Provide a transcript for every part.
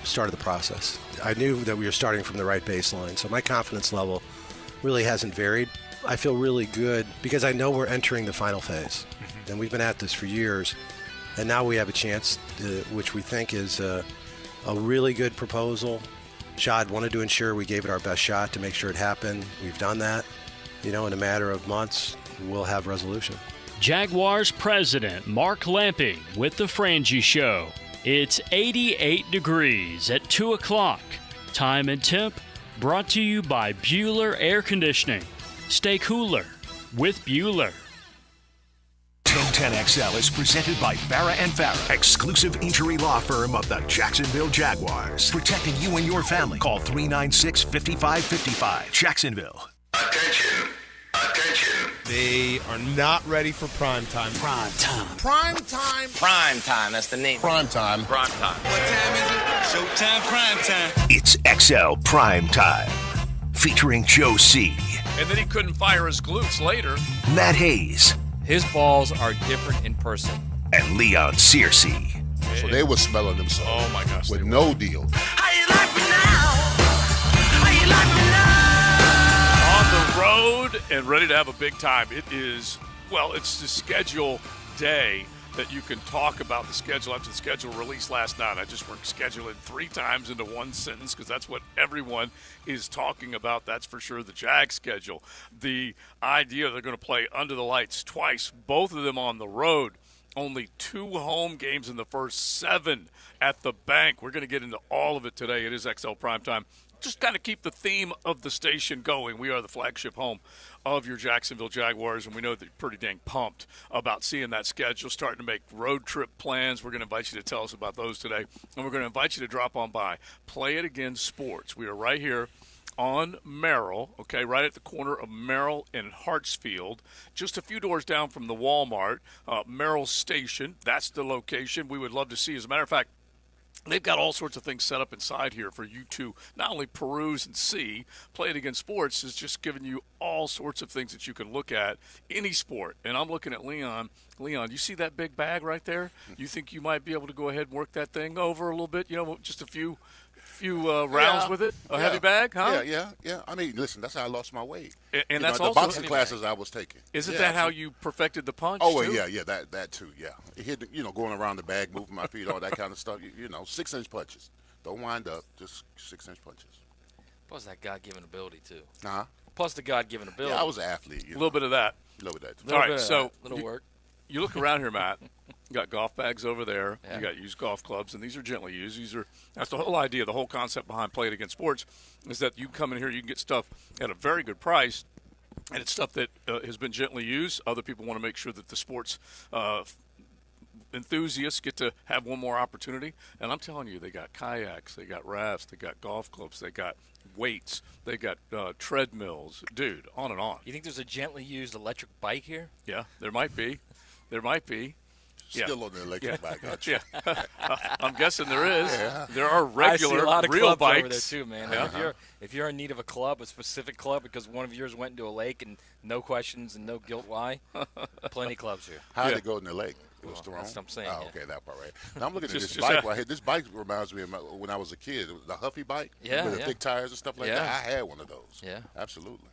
Started the process. I knew that we were starting from the right baseline, so my confidence level really hasn't varied. I feel really good because I know we're entering the final phase, and we've been at this for years, and now we have a chance, which we think is a really good proposal. Shad wanted to ensure we gave it our best shot to make sure it happened. We've done that. In a matter of months, we'll have resolution. Jaguars president Mark Lamping with the Frangie Show. It's 88 degrees at 2 o'clock. Time and temp brought to you by Bueller Air Conditioning. Stay cooler with Bueller. 1010XL is presented by Farrah & Farrah, exclusive injury law firm of the Jacksonville Jaguars. Protecting you and your family. Call 396-5555. Jacksonville. Attention. They are not ready for prime time. Prime time. That's the name. Prime time. What time is it? Showtime prime time. It's XL Primetime. Featuring Joe C. And then he couldn't fire his glutes later. Matt Hayes. His balls are different in person. And Leon Searcy. So they were smelling themselves. Oh, my gosh. With no deal. How you like me now? How you like me now? On the road and ready to have a big time. It is, it's the schedule day that you can talk about the schedule after the schedule released last night. I just worked scheduling 3 times into one sentence because that's what everyone is talking about. That's for sure the Jag schedule. The idea they're going to play under the lights twice, both of them on the road. Only 2 home games in the first 7 at the bank. We're going to get into all of it today. It is XL Primetime. Just kind of keep the theme of the station going. We are the flagship home of your Jacksonville Jaguars, and we know that you're pretty dang pumped about seeing that schedule, starting to make road trip plans. We're going to invite you to tell us about those today, and we're going to invite you to drop on by. Play It Again Sports. We are right here on Merrill, okay, right at the corner of Merrill and Hartsfield, just a few doors down from the Walmart. Merrill Station, that's the location we would love to see. As a matter of fact, they've got all sorts of things set up inside here for you to not only peruse and see. Play It Again Sports is just giving you all sorts of things that you can look at, any sport. And I'm looking at Leon. Leon, you see that big bag right there? You think you might be able to go ahead and work that thing over a little bit? Just a few rounds with it? A heavy bag, huh? Yeah. I mean, listen, that's how I lost my weight. And that's also the boxing classes I was taking. Isn't that how you perfected the punch? Oh, too? yeah, that too, yeah. It hit, going around the bag, moving my feet, all that kind of stuff. 6-inch punches. Don't wind up, just 6-inch punches. Plus that God-given ability, too. Uh-huh. Plus the God-given ability. Yeah, I was an athlete. A little bit of that. A little bit of that. All right, so little work. You look around here, Matt. You got golf bags over there. Yeah. You got used golf clubs, and these are gently used. That's the whole idea, the whole concept behind Play It Again Sports is that you come in here, you can get stuff at a very good price, and it's stuff that has been gently used. Other people want to make sure that the sports enthusiasts get to have one more opportunity. And I'm telling you, they got kayaks, they got rafts, they got golf clubs, they got weights, they got treadmills. Dude, on and on. You think there's a gently used electric bike here? Yeah, there might be. Still on the electric bike, aren't you? Yeah. I'm guessing there is. Yeah. There are regular, I see a lot of real clubs bikes over there too, man. Yeah. If you're in need of a club, a specific club, because one of yours went into a lake and no questions and no guilt why, plenty of clubs here. How did it go in the lake? It was thrown? That's what I'm saying. Oh, okay, that part right. Now I'm looking at this bike right here. This bike reminds me of when I was a kid. It was the Huffy bike with the thick tires and stuff like that. I had one of those. Yeah. Absolutely.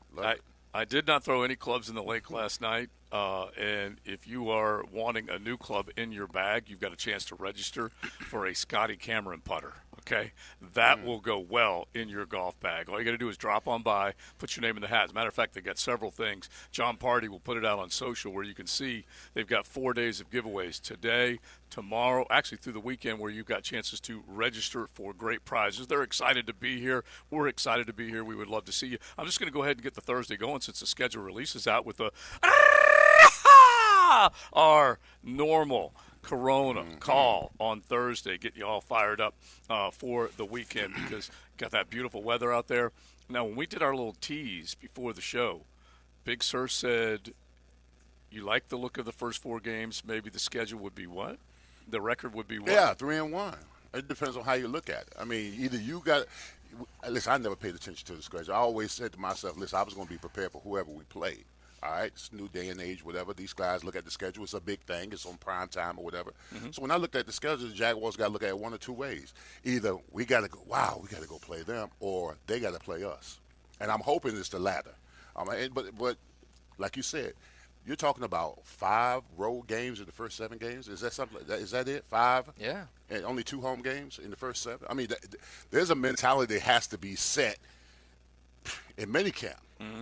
I did not throw any clubs in the lake last night, and if you are wanting a new club in your bag, you've got a chance to register for a Scotty Cameron putter, okay? That will go well in your golf bag. All you got to do is drop on by, put your name in the hat. As a matter of fact, they've got several things. John Party will put it out on social where you can see they've got 4 days of giveaways today, tomorrow, actually through the weekend, where you've got chances to register for great prizes. They're excited to be here. We're excited to be here. We would love to see you. I'm just going to go ahead and get the Thursday going since the schedule releases out with our normal Corona call on Thursday. Get you all fired up for the weekend because got that beautiful weather out there. Now, when we did our little tease before the show, Big Sur said, you like the look of the first 4 games, maybe the schedule would be what? The record would be what? Yeah, 3-1. It depends on how you look at it. I mean, either you got – listen, I never paid attention to the schedule. I always said to myself, listen, I was going to be prepared for whoever we played. All right, it's a new day and age, whatever. These guys look at the schedule. It's a big thing. It's on prime time or whatever. So when I looked at the schedule, the Jaguars got to look at it one or two ways. Either we got to go play them, or they got to play us. And I'm hoping it's the latter. But like you said, you're talking about 5 road games in the first 7 games. Is that something? Is that it? 5? Yeah. And only 2 home games in the first 7. I mean, there's a mentality that has to be set in minicamp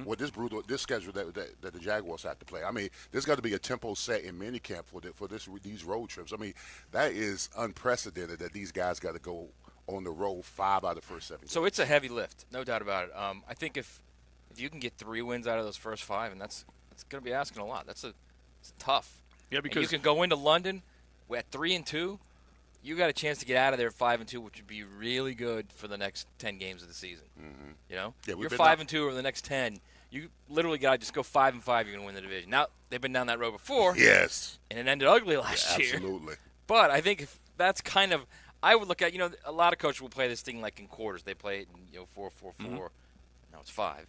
with this schedule that the Jaguars have to play. I mean, there's got to be a tempo set in minicamp for these road trips. I mean, that is unprecedented that these guys got to go on the road 5 out of the first 7 games. So it's a heavy lift, no doubt about it. I think if you can get 3 wins out of those first 5, and that's going to be asking a lot. It's tough. Yeah, because and you can go into London at 3-2. You got a chance to get out of there 5-2, which would be really good for the next 10 games of the season. You know, you're 5-2 over the next 10. You literally got to just go 5-5. You're going to win the division. Now they've been down that road before. Yes, and it ended ugly last year. Absolutely. But I think if that's kind of, I would look at, a lot of coaches will play this thing like in quarters. They play it in 4-4-4. Now it's 5.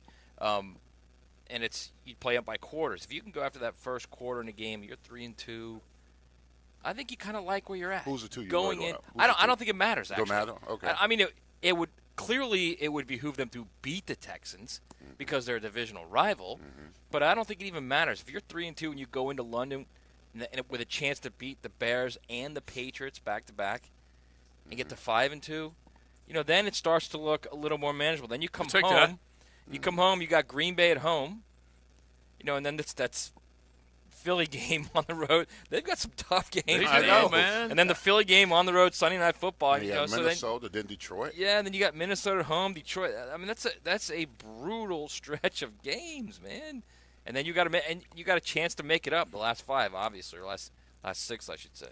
And you play up by quarters. If you can go after that first quarter in a game, you're 3-2. I think you kind of like where you're at. Who's the 2 you going in? I don't think it matters. Actually, don't matter. Okay. I mean, it would behoove them to beat the Texans because they're a divisional rival. But I don't think it even matters if you're 3-2 and you go into London with a chance to beat the Bears and the Patriots back to back and get to 5-2. Then it starts to look a little more manageable. Then you come home. You come home, you got Green Bay at home, and then that's Philly game on the road. They've got some tough games. I know, man. And then the Philly game on the road, Sunday Night Football. And Minnesota, then Detroit. Yeah, and then you got Minnesota at home, Detroit. I mean, that's a brutal stretch of games, man. And then you got a chance to make it up the last 5, obviously, or last 6, I should say.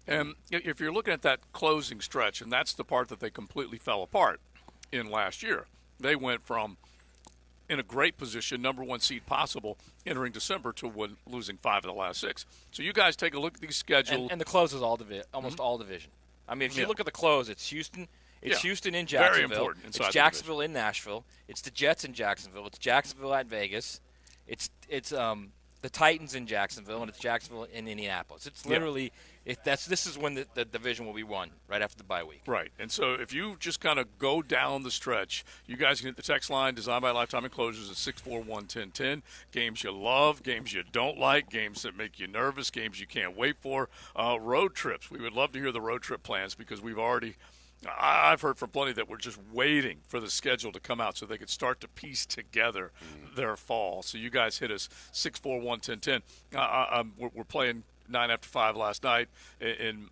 And if you're looking at that closing stretch, and that's the part that they completely fell apart in last year, they went from in a great position, number 1 seed possible, entering December to losing 5 of the last 6. So you guys take a look at these schedules. And the close is almost all division. I mean, if you look at the close, it's Houston. It's Houston in Jacksonville. Very important. It's Jacksonville in Nashville. It's the Jets in Jacksonville. It's Jacksonville at Vegas. It's the Titans in Jacksonville, and it's Jacksonville in Indianapolis. It's literally this is when the division will be won right after the bye week. Right. And so if you just kind of go down the stretch, you guys can hit the text line designed by Lifetime Enclosures at 641-1010. Games you love, games you don't like, games that make you nervous, games you can't wait for, road trips. We would love to hear the road trip plans because I've heard from plenty that we're just waiting for the schedule to come out so they could start to piece together their fall. So you guys hit us 641-1010. We're playing 9 after 5 last night, and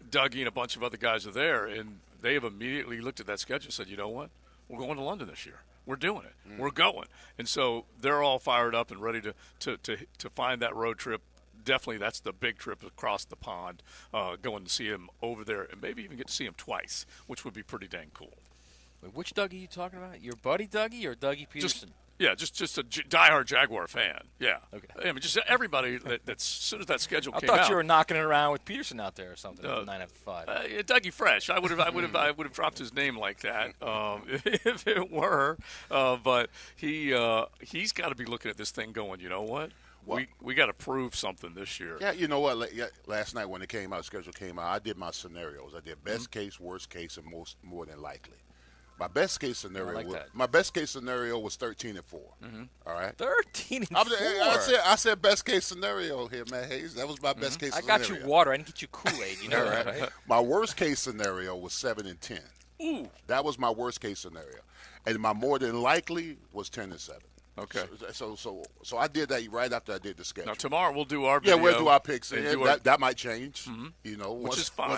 Dougie and a bunch of other guys are there, and they have immediately looked at that schedule and said, you know what? We're going to London this year. We're doing it. We're going. And so they're all fired up and ready to find that road trip. Definitely that's the big trip across the pond, going to see him over there and maybe even get to see him twice, which would be pretty dang cool. Wait, which Dougie are you talking about? Your buddy Dougie or Dougie Peterson? Just a diehard Jaguar fan. Yeah. Okay. I mean, just everybody that's as soon as that schedule came out. I thought you were knocking it around with Peterson out there or something. 9 after 5. Dougie Fresh. I would have dropped his name like that if it were. But he's got to be looking at this thing going, you know what? We got to prove something this year. Yeah, you know what? Last night when it came out, schedule came out, I did my scenarios. I did best case, worst case, and more than likely. My best case scenario. My best case scenario was 13-4. All right. 13-4. I said best case scenario here, Matt Hayes. That was my best case scenario. I got you water. I didn't get you Kool-Aid. You know that, right? My worst case scenario was 7-10. Ooh. That was my worst case scenario, and my more than likely was 10-7. Okay. So I did that right after I did the schedule. Now tomorrow we'll do our video. Yeah, we'll do our picks. That might change. Which is fine.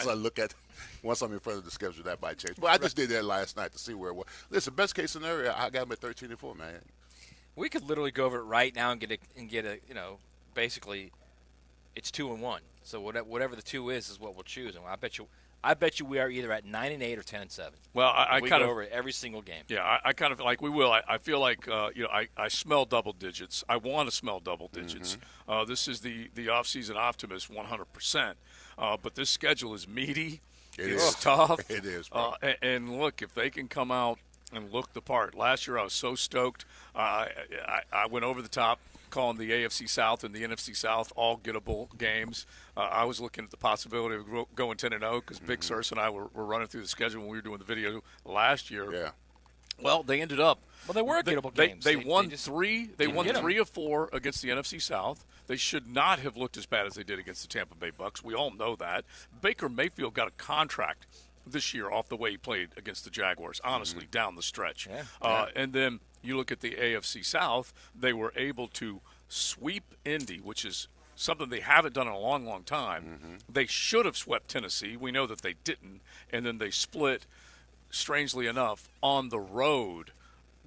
Once I'm in front of the schedule, that might change. But I just did that last night to see where it was. Listen, best case scenario, I got him at 13-4, man. We could literally go over it right now and get a basically, it's 2-1. So whatever the 2 is what we'll choose. And I bet you we are either at 9-8 or 10-7. Well, I kind of go over it every single game. Yeah, I kind of like we will. I feel like I smell double digits. I want to smell double digits. This is the off-season optimist 100%. But this schedule is meaty. It's tough. It is, bro. And look, if they can come out and look the part. Last year I was so stoked. I went over the top. calling the AFC South and the NFC South all gettable games. I was looking at the possibility of going 10-0 because Big Searcy and I were running through the schedule when we were doing the video last year. Yeah. Well, they ended up. Well, they were gettable games. They won three. They won 3 of 4 against the NFC South. They should not have looked as bad as they did against the Tampa Bay Bucks. We all know that. Baker Mayfield got a contract this year off the way he played against the Jaguars, honestly, down the stretch. And then you look at the AFC South, they were able to sweep Indy, which is something they haven't done in a long, long time. They should have swept Tennessee. We know that they didn't. And then they split, strangely enough, on the road,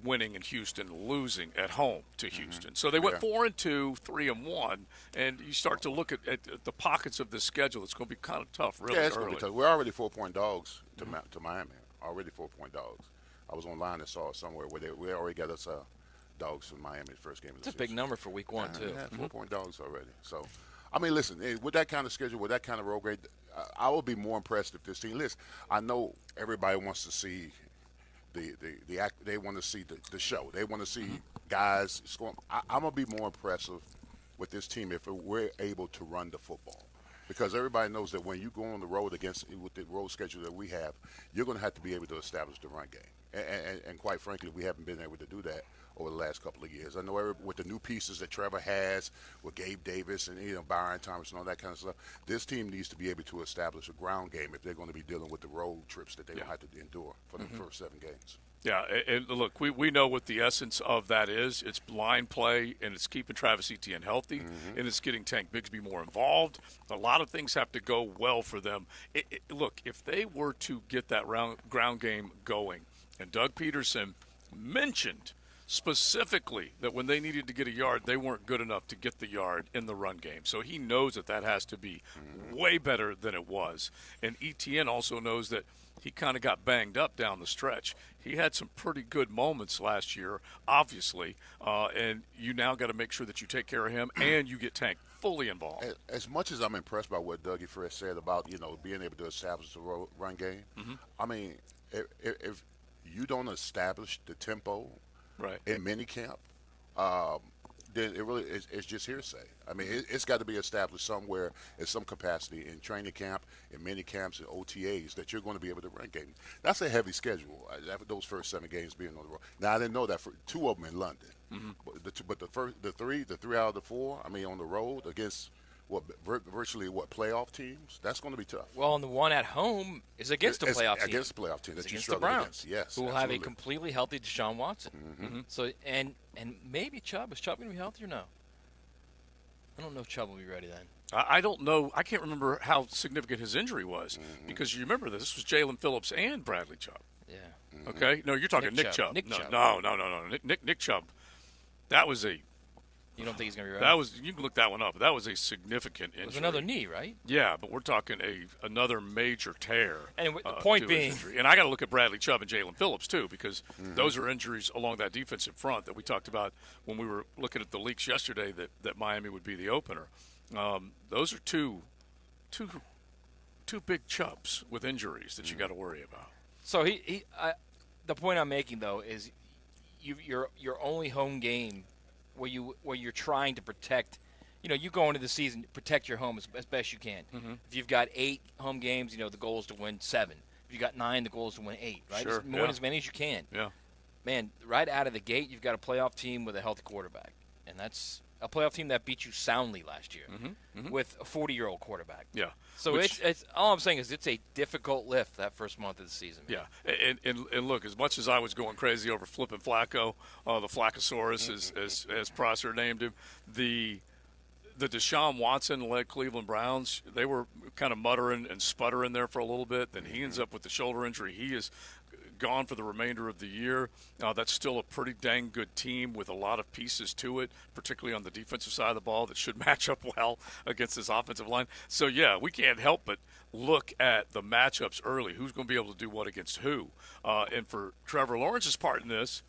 winning in Houston, losing at home to Houston. So they went 4-2, 3-1, and you start to look at the pockets of this schedule. It's going to be kind of tough, really. Yeah, it's early. going to be tough. We're already 4-point dogs to Miami. Already 4-point dogs. I was online and saw it somewhere where we already got us dogs from Miami the first game of the season. It's a big number for week 1, too. Yeah, 4-point dogs already. So, I mean, listen, with that kind of schedule, with that kind of road grade, I would be more impressed if this team. Listen, I know everybody wants to see they want to see the show. They want to see guys scoring. I'm going to be more impressive with this team if we're able to run the football. Because everybody knows that when you go on the road with the road schedule that we have, you're going to have to be able to establish the run game. And quite frankly, we haven't been able to do that over the last couple of years. I know with the new pieces that Trevor has, with Gabe Davis and Byron Thomas and all that kind of stuff, this team needs to be able to establish a ground game if they're going to be dealing with the road trips that they will have to endure for the first 7 games. Yeah, and look, we know what the essence of that is. It's line play, and it's keeping Travis Etienne healthy, and it's getting Tank Bigsby more involved. A lot of things have to go well for them. Look, if they were to get that ground game going, and Doug Peterson mentioned specifically that when they needed to get a yard, they weren't good enough to get the yard in the run game. So he knows that has to be way better than it was. And Etienne also knows that he kind of got banged up down the stretch. He had some pretty good moments last year, obviously, and you now got to make sure that you take care of him and you get Tank fully involved. As much as I'm impressed by what Dougie Fresh said about being able to establish the run game, I mean, if you don't establish the tempo in minicamp, then it really it's just hearsay. I mean, it's got to be established somewhere in some capacity in training camp, in mini camps, and OTAs that you're going to be able to run game. That's a heavy schedule. Those first 7 games being on the road. Now I didn't know that for 2 of them in London, but the three out of the 4, I mean, on the road against virtually playoff teams. That's going to be tough. Well, and the one at home is against a playoff team. Against a playoff team that you against struggle the Browns, against. Yes, who will have a completely healthy Deshaun Watson. So and maybe Chubb. Is Chubb going to be healthy or no? I don't know if Chubb will be ready then. I don't know. I can't remember how significant his injury was because you remember this was Jalen Phillips and Bradley Chubb. Yeah. Okay. No, you're talking Nick Chubb. No. Nick Chubb. That was a. You don't think he's going to be ready? You can look that one up. That was a significant injury. It was another knee, right? Yeah, but we're talking another major tear. Anyway, the point being, and I got to look at Bradley Chubb and Jalen Phillips too, because those are injuries along that defensive front that we talked about when we were looking at the leaks yesterday that Miami would be the opener. Those are two big Chubbs with injuries that you got to worry about. So the point I'm making though is your only home game where you're trying to protect, you go into the season, protect your home as best you can. If you've got 8 home games, the goal is to win 7. If you've got 9, the goal is to win 8, right? Sure, Win as many as you can. Yeah. Man, right out of the gate, you've got a playoff team with a healthy quarterback. And that's a playoff team that beat you soundly last year with a 40-year-old quarterback. Yeah. So it's all I'm saying is it's a difficult lift that first month of the season. Man. Yeah. And look, as much as I was going crazy over flipping Flacco, the Flaccosaurus, as Prosser named him, the Deshaun Watson-led Cleveland Browns, they were kind of muttering and sputtering there for a little bit. Then he ends up with the shoulder injury. He is gone for the remainder of the year. That's still a pretty dang good team with a lot of pieces to it, particularly on the defensive side of the ball that should match up well against this offensive line. So, yeah, we can't help but look at the matchups early. Who's going to be able to do what against who? And for Trevor Lawrence's part in this,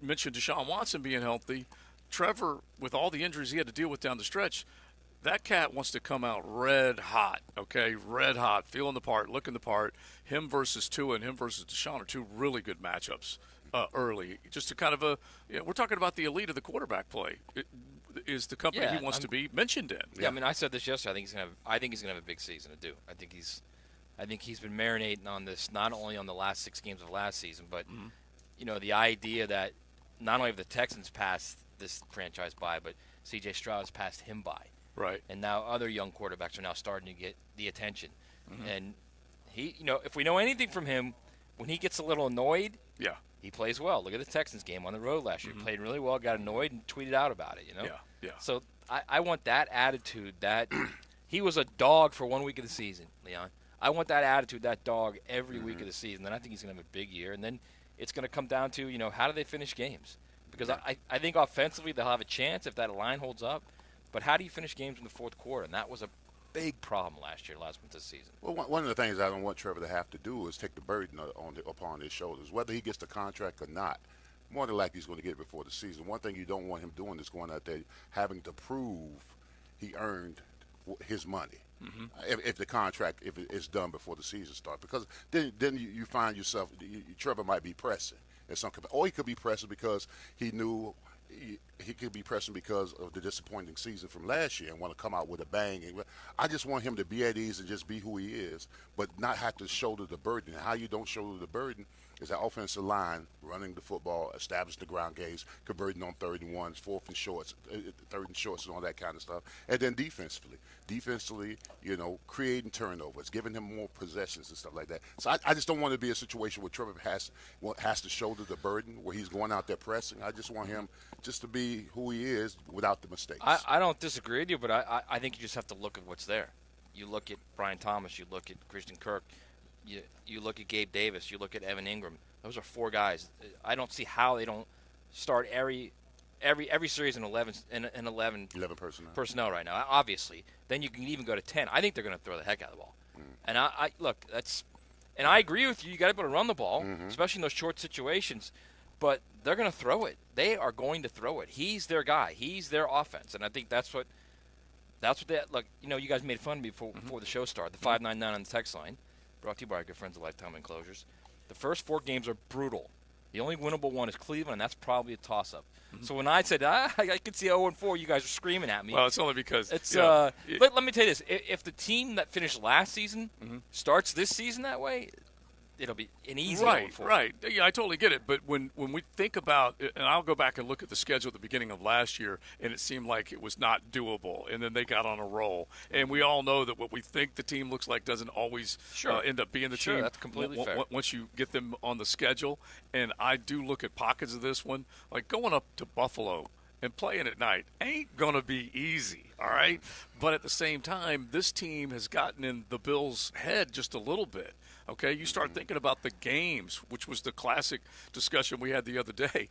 you mentioned Deshaun Watson being healthy. Trevor, with all the injuries he had to deal with down the stretch, that cat wants to come out red hot, okay? Red hot, feeling the part, looking the part. Him versus Tua and him versus Deshaun are 2 really good matchups early. Just to kind of we're talking about the elite of the quarterback play. is the company he wants to be mentioned in. Yeah, I mean, I said this yesterday. I think he's gonna have a big season to do. I think he's been marinating on this not only on the last 6 games of last season, but the idea that not only have the Texans passed this franchise by, but C.J. Stroud's passed him by. Right. And now other young quarterbacks are now starting to get the attention. And he, if we know anything from him, when he gets a little annoyed, he plays well. Look at the Texans game on the road last year. He played really well, got annoyed, and tweeted out about it, Yeah. So I want that attitude that he was a dog for 1 week of the season, Leon. I want that attitude, that dog, every week of the season. Then I think he's going to have a big year. And then it's going to come down to, how do they finish games? Because I think offensively they'll have a chance if that line holds up. But how do you finish games in the fourth quarter? And that was a big problem last month of the season. Well, one of the things I don't want Trevor to have to do is take the burden upon his shoulders. Whether he gets the contract or not, more than likely he's going to get it before the season. One thing you don't want him doing is going out there having to prove he earned his money. If the contract, if it's done before the season starts, because then you find yourself, Trevor might be pressing in some capacity, or he could be pressing because he knew he could be pressing because of the disappointing season from last year and want to come out with a bang. I just want him to be at ease and just be who he is, but not have to shoulder the burden. And how you don't shoulder the burden is that offensive line running the football, establish the ground games, converting on 3rd and 1s, 4th and shorts, 3rd and shorts, and all that kind of stuff. And then defensively, creating turnovers, giving him more possessions and stuff like that. So I just don't want to be a situation where Trevor has to shoulder the burden, where he's going out there pressing. I just want him just to be who he is without the mistakes. I don't disagree with you, but I think you just have to look at what's there. You look at Brian Thomas, you look at Christian Kirk, you look at Gabe Davis, you look at Evan Ingram. Those are 4 guys. I don't see how they don't start every series in 11 personnel right now. Obviously, then you can even go to 10. I think they're going to throw the heck out of the ball. And I look, and I agree with you. You got to be able to run the ball, especially in those short situations. But they're going to throw it. They are going to throw it. He's their guy. He's their offense, and I think that's what they look. You guys made fun of me before the show started. The 599 on the text line, brought to you by our good friends at Lifetime Enclosures. The first 4 games are brutal. The only winnable one is Cleveland, and that's probably a toss-up. So when I said, I could see 0-4, you guys are screaming at me. Well, it's only because it's. Let me tell you this: if the team that finished last season starts this season that way, it'll be an easy 0-4. Right. Yeah, I totally get it. But when we think about it, and I'll go back and look at the schedule at the beginning of last year, and it seemed like it was not doable, and then they got on a roll. And we all know that what we think the team looks like doesn't always end up being the team. That's completely fair. Once you get them on the schedule, and I do look at pockets of this one, like going up to Buffalo and playing at night ain't going to be easy, all right? But at the same time, this team has gotten in the Bills' head just a little bit. Okay, you start thinking about the games, which was the classic discussion we had the other day.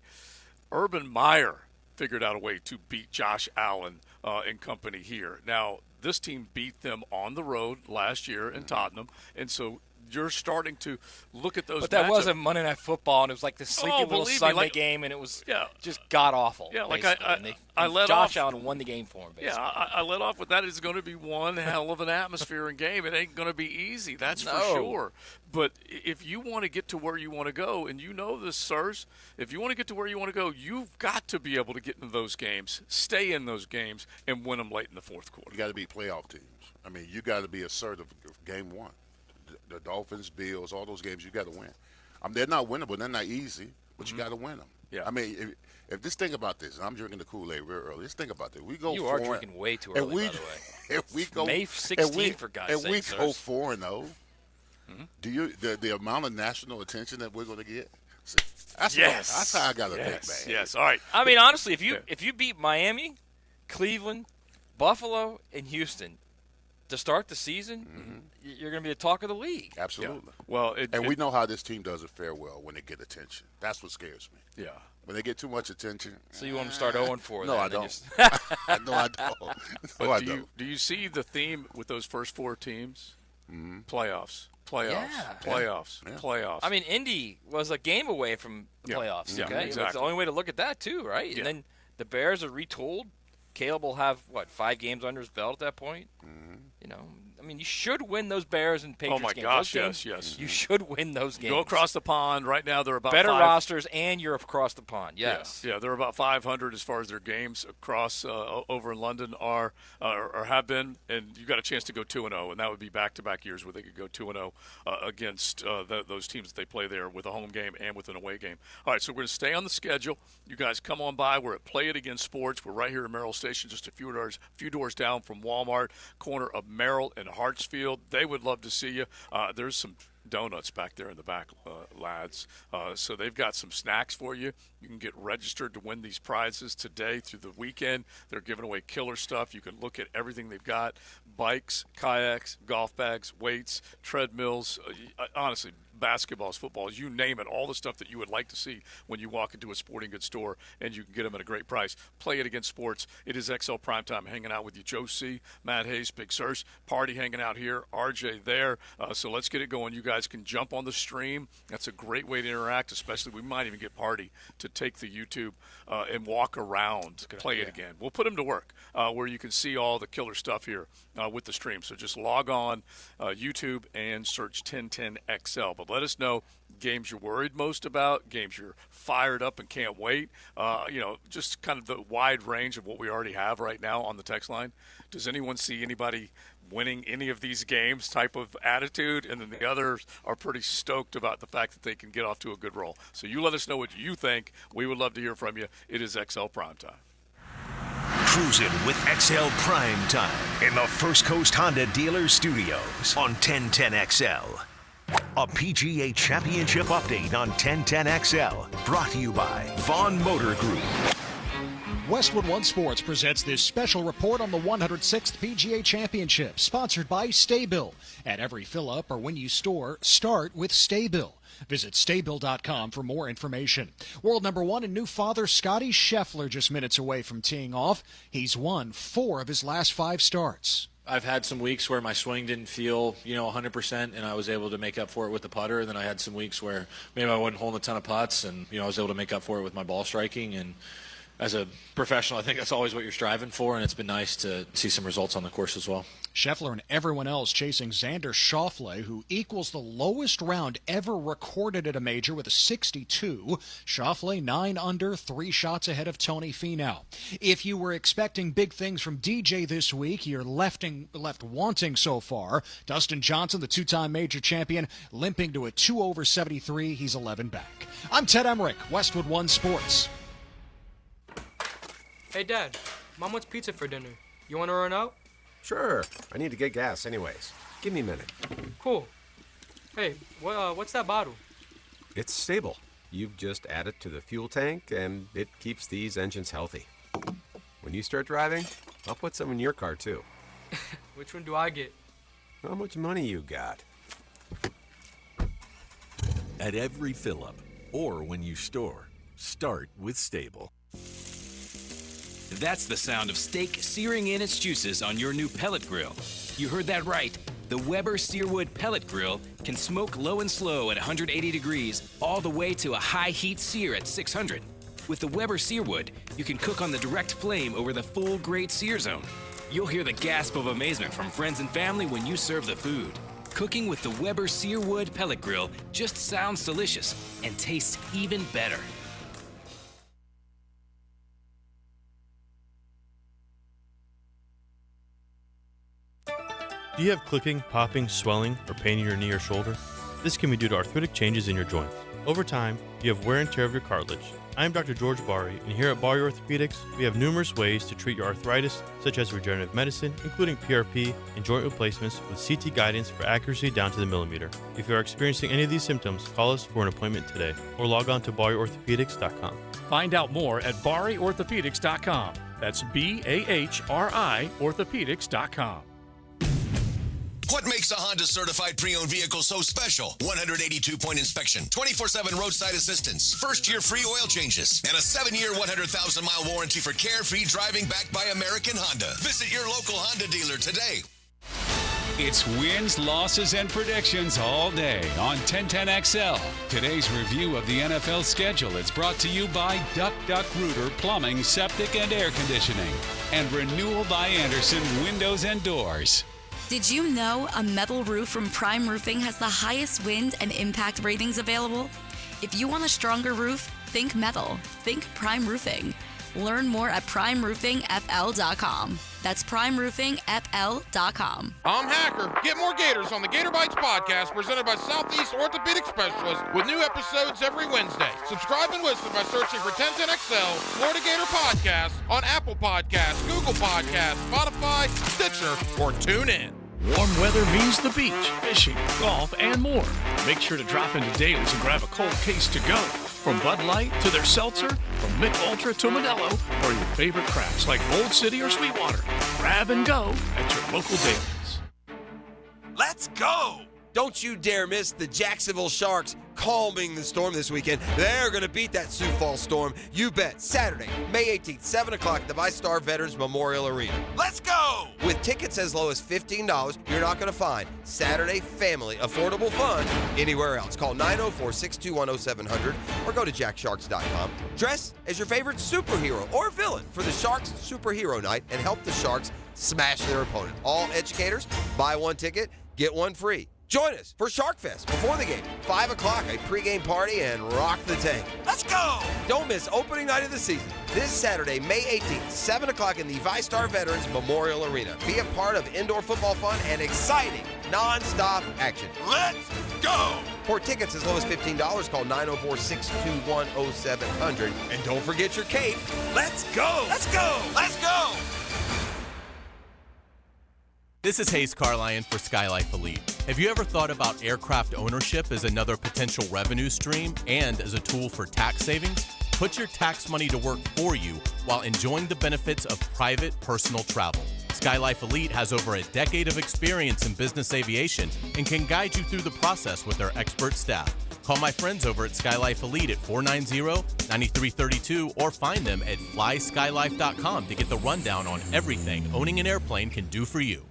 Urban Meyer figured out a way to beat Josh Allen and company here. Now, this team beat them on the road last year in Tottenham, and so you're starting to look at those. But that wasn't Monday Night Football, and it was like the sleepy little Sunday game, and it was just god awful. Yeah, like I let Josh Allen won the game for him. Basically. Yeah, I let off with that. It's going to be one hell of an atmosphere and game. It ain't going to be easy, that's for sure. But if you want to get to where you want to go, and you know this, sirs, if you want to get to where you want to go, you've got to be able to get into those games, stay in those games, and win them late in the fourth quarter. You got to be playoff teams. I mean, you got to be assertive game one. The Dolphins, Bills, all those games you got to win. They're not winnable. They're not easy, but you got to win them. Yeah. I mean, if just think about this, and I'm drinking the Kool-Aid real early. Just think about this. We go. You are drinking way too early, by the way. If we go May 16th, for God's sake, and we go 4-0, do you the amount of national attention that we're going to get? That's how I got to think, man. Yes. All right. I mean, honestly, if you beat Miami, Cleveland, Buffalo, and Houston to start the season, you're going to be the talk of the league. Absolutely. Yeah. Well, we know how this team doesn't fare well when they get attention. That's what scares me. Yeah. When they get too much attention. So you want them to start 0-4? No, I don't. No, I don't. No, I don't. Do you see the theme with those first 4 teams? Playoffs. I mean, Indy was a game away from the playoffs. Yeah, okay, exactly. That's the only way to look at that too, right? Yeah. And then the Bears are retooled. Caleb will have 5 games under his belt at that point. I mean, you should win those Bears and Patriots games. Oh, my gosh, games, yes. You should win those games. Go across the pond. Right now they're about better rosters, and you're across the pond, yes. Yeah, they're about 500 as far as their games across over in London are or have been, and you've got a chance to go 2-0, and that would be back-to-back years where they could go 2-0 against those teams that they play there with a home game and with an away game. All right, so we're going to stay on the schedule. You guys come on by. We're at Play It Again Sports. We're right here in Merrill Station, just a few doors down from Walmart, corner of Merrill and Hartsfield. They would love to see you. There's some donuts back there in the back, lads. So they've got some snacks for you. You can get registered to win these prizes today through the weekend. They're giving away killer stuff. You can look at everything they've got: bikes, kayaks, golf bags, weights, treadmills, honestly, basketballs, footballs, you name it, all the stuff that you would like to see when you walk into a sporting goods store, and you can get them at a great price. Play It Against Sports. It is XL Primetime hanging out with you. Joe C., Matt Hayes, Big Searcy, Party hanging out here, RJ there. So let's get it going. You guys can jump on the stream. That's a great way to interact, especially we might even get Party to take the YouTube and walk around, Play It Again. We'll put him to work where you can see all the killer stuff here with the stream. So just log on YouTube and search 1010XL. But let us know games you're worried most about, games you're fired up and can't wait. Just kind of the wide range of what we already have right now on the text line. Does anyone see anybody winning any of these games type of attitude? And then the others are pretty stoked about the fact that they can get off to a good roll. So you let us know what you think. We would love to hear from you. It is XL Primetime. Cruising with XL Primetime in the First Coast Honda Dealer Studios on 1010XL. A PGA Championship update on 1010XL, brought to you by Vaughn Motor Group. Westwood One Sports presents this special report on the 106th PGA Championship, sponsored by Staybill. At every fill-up or when you store, start with Staybill. Visit Staybill.com for more information. World number one and new father Scotty Scheffler just minutes away from teeing off. He's won 4 of his last 5 starts. I've had some weeks where my swing didn't feel, 100%, and I was able to make up for it with the putter. And then I had some weeks where maybe I wasn't holding a ton of putts, and, I was able to make up for it with my ball striking. And as a professional, I think that's always what you're striving for, and it's been nice to see some results on the course as well. Scheffler and everyone else chasing Xander Schauffele, who equals the lowest round ever recorded at a major with a 62. Schauffele 9 under, 3 shots ahead of Tony Finau. If you were expecting big things from DJ this week, you're left wanting so far. Dustin Johnson, the 2-time major champion, limping to a 2 over 73. He's 11 back. I'm Ted Emmerich, Westwood One Sports. Hey, Dad, Mom wants pizza for dinner. You want to run out? Sure. I need to get gas anyways. Give me a minute. Cool. Hey, what's that bottle? It's stable. You've just add it to the fuel tank, and it keeps these engines healthy. When you start driving, I'll put some in your car, too. Which one do I get? How much money you got? At every fill-up, or when you store, start with Stable. That's the sound of steak searing in its juices on your new pellet grill. You heard that right. The Weber Searwood Pellet Grill can smoke low and slow at 180 degrees all the way to a high heat sear at 600. With the Weber Searwood, you can cook on the direct flame over the full grate sear zone. You'll hear the gasp of amazement from friends and family when you serve the food. Cooking with the Weber Searwood Pellet Grill just sounds delicious and tastes even better. Do you have clicking, popping, swelling, or pain in your knee or shoulder? This can be due to arthritic changes in your joints. Over time, you have wear and tear of your cartilage. I am Dr. George Bari, and here at Bari Orthopedics, we have numerous ways to treat your arthritis, such as regenerative medicine, including PRP and joint replacements with CT guidance for accuracy down to the millimeter. If you are experiencing any of these symptoms, call us for an appointment today, or log on to BariOrthopedics.com. Find out more at BariOrthopedics.com. That's BAHRI Orthopedics.com. What makes a Honda certified pre-owned vehicle so special? 182-point inspection, 24/7 roadside assistance, first-year free oil changes, and a 7-year, 100,000-mile warranty for carefree driving backed by American Honda. Visit your local Honda dealer today. It's wins, losses, and predictions all day on 1010XL. Today's review of the NFL schedule is brought to you by Duck Duck Rooter Plumbing, Septic, and Air Conditioning, and Renewal by Anderson Windows and Doors. Did you know a metal roof from Prime Roofing has the highest wind and impact ratings available? If you want a stronger roof, think metal. Think Prime Roofing. Learn more at primeroofingfl.com. That's primeroofingfl.com. I'm Hacker. Get more Gators on the Gator Bites podcast presented by Southeast Orthopedic Specialists with new episodes every Wednesday. Subscribe and listen by searching for 1010XL Florida Gator Podcast on Apple Podcasts, Google Podcasts, Spotify, Stitcher, or TuneIn. Warm weather means the beach, fishing, golf, and more. Make sure to drop into Daly's and grab a cold case to go. From Bud Light to their seltzer, from Mick Ultra to Modelo, or your favorite crafts like Old City or Sweetwater. Grab and go at your local Daly's. Let's go! Don't you dare miss the Jacksonville Sharks calming the storm this weekend. They're going to beat that Sioux Falls Storm. You bet. Saturday, May 18th, 7 o'clock at the VyStar Veterans Memorial Arena. Let's go! With tickets as low as $15, you're not going to find Saturday family affordable fun anywhere else. Call 904-621-0700 or go to jacksharks.com. Dress as your favorite superhero or villain for the Sharks Superhero Night and help the Sharks smash their opponent. All educators, buy one ticket, get one free. Join us for Shark Fest before the game. 5 o'clock, a pregame party, and rock the tank. Let's go! Don't miss opening night of the season. This Saturday, May 18th, 7 o'clock in the VyStar Veterans Memorial Arena. Be a part of indoor football fun and exciting, non-stop action. Let's go! For tickets as low as $15, call 904-621-0700. And don't forget your cape. Let's go! Let's go! Let's go! This is Hayes Carlion for Skylife Elite. Have you ever thought about aircraft ownership as another potential revenue stream and as a tool for tax savings? Put your tax money to work for you while enjoying the benefits of private personal travel. Skylife Elite has over a decade of experience in business aviation and can guide you through the process with their expert staff. Call my friends over at Skylife Elite at 490-9332 or find them at flyskylife.com to get the rundown on everything owning an airplane can do for you.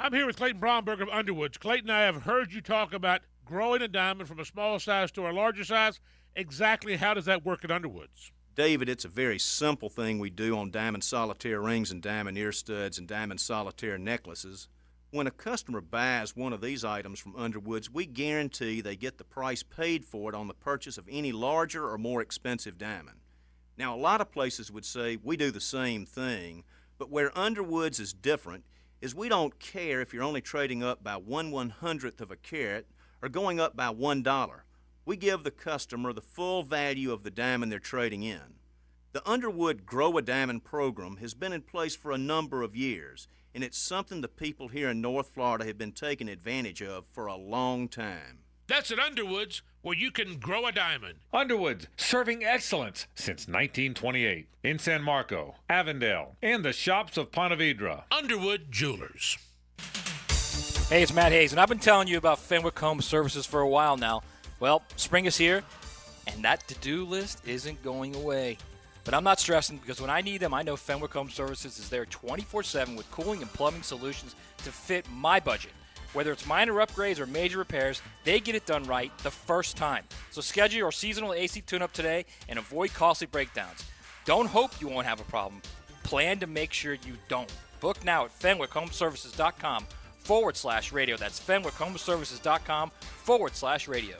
I'm here with Clayton Bromberg of Underwoods. Clayton, I have heard you talk about growing a diamond from a smaller size to a larger size. Exactly how does that work at Underwoods? David, it's a very simple thing we do on diamond solitaire rings and diamond ear studs and diamond solitaire necklaces. When a customer buys one of these items from Underwoods, we guarantee they get the price paid for it on the purchase of any larger or more expensive diamond. Now, a lot of places would say we do the same thing, but where Underwoods is different is we don't care if you're only trading up by 1/100th of a carat or going up by $1. We give the customer the full value of the diamond they're trading in. The Underwood Grow a Diamond program has been in place for a number of years, and it's something the people here in North Florida have been taking advantage of for a long time. That's at Underwoods, where you can grow a diamond. Underwoods, serving excellence since 1928 in San Marco, Avondale, and the shops of Ponte Vedra. Underwood Jewelers. Hey, it's Matt Hayes, and I've been telling you about Fenwick Home Services for a while now. Well, spring is here, and that to-do list isn't going away. But I'm not stressing because when I need them, I know Fenwick Home Services is there 24/7 with cooling and plumbing solutions to fit my budget. Whether it's minor upgrades or major repairs, they get it done right the first time. So schedule your seasonal AC tune-up today and avoid costly breakdowns. Don't hope you won't have a problem. Plan to make sure you don't. Book now at FenwickHomeservices.com/radio. That's FenwickHomeservices.com/radio.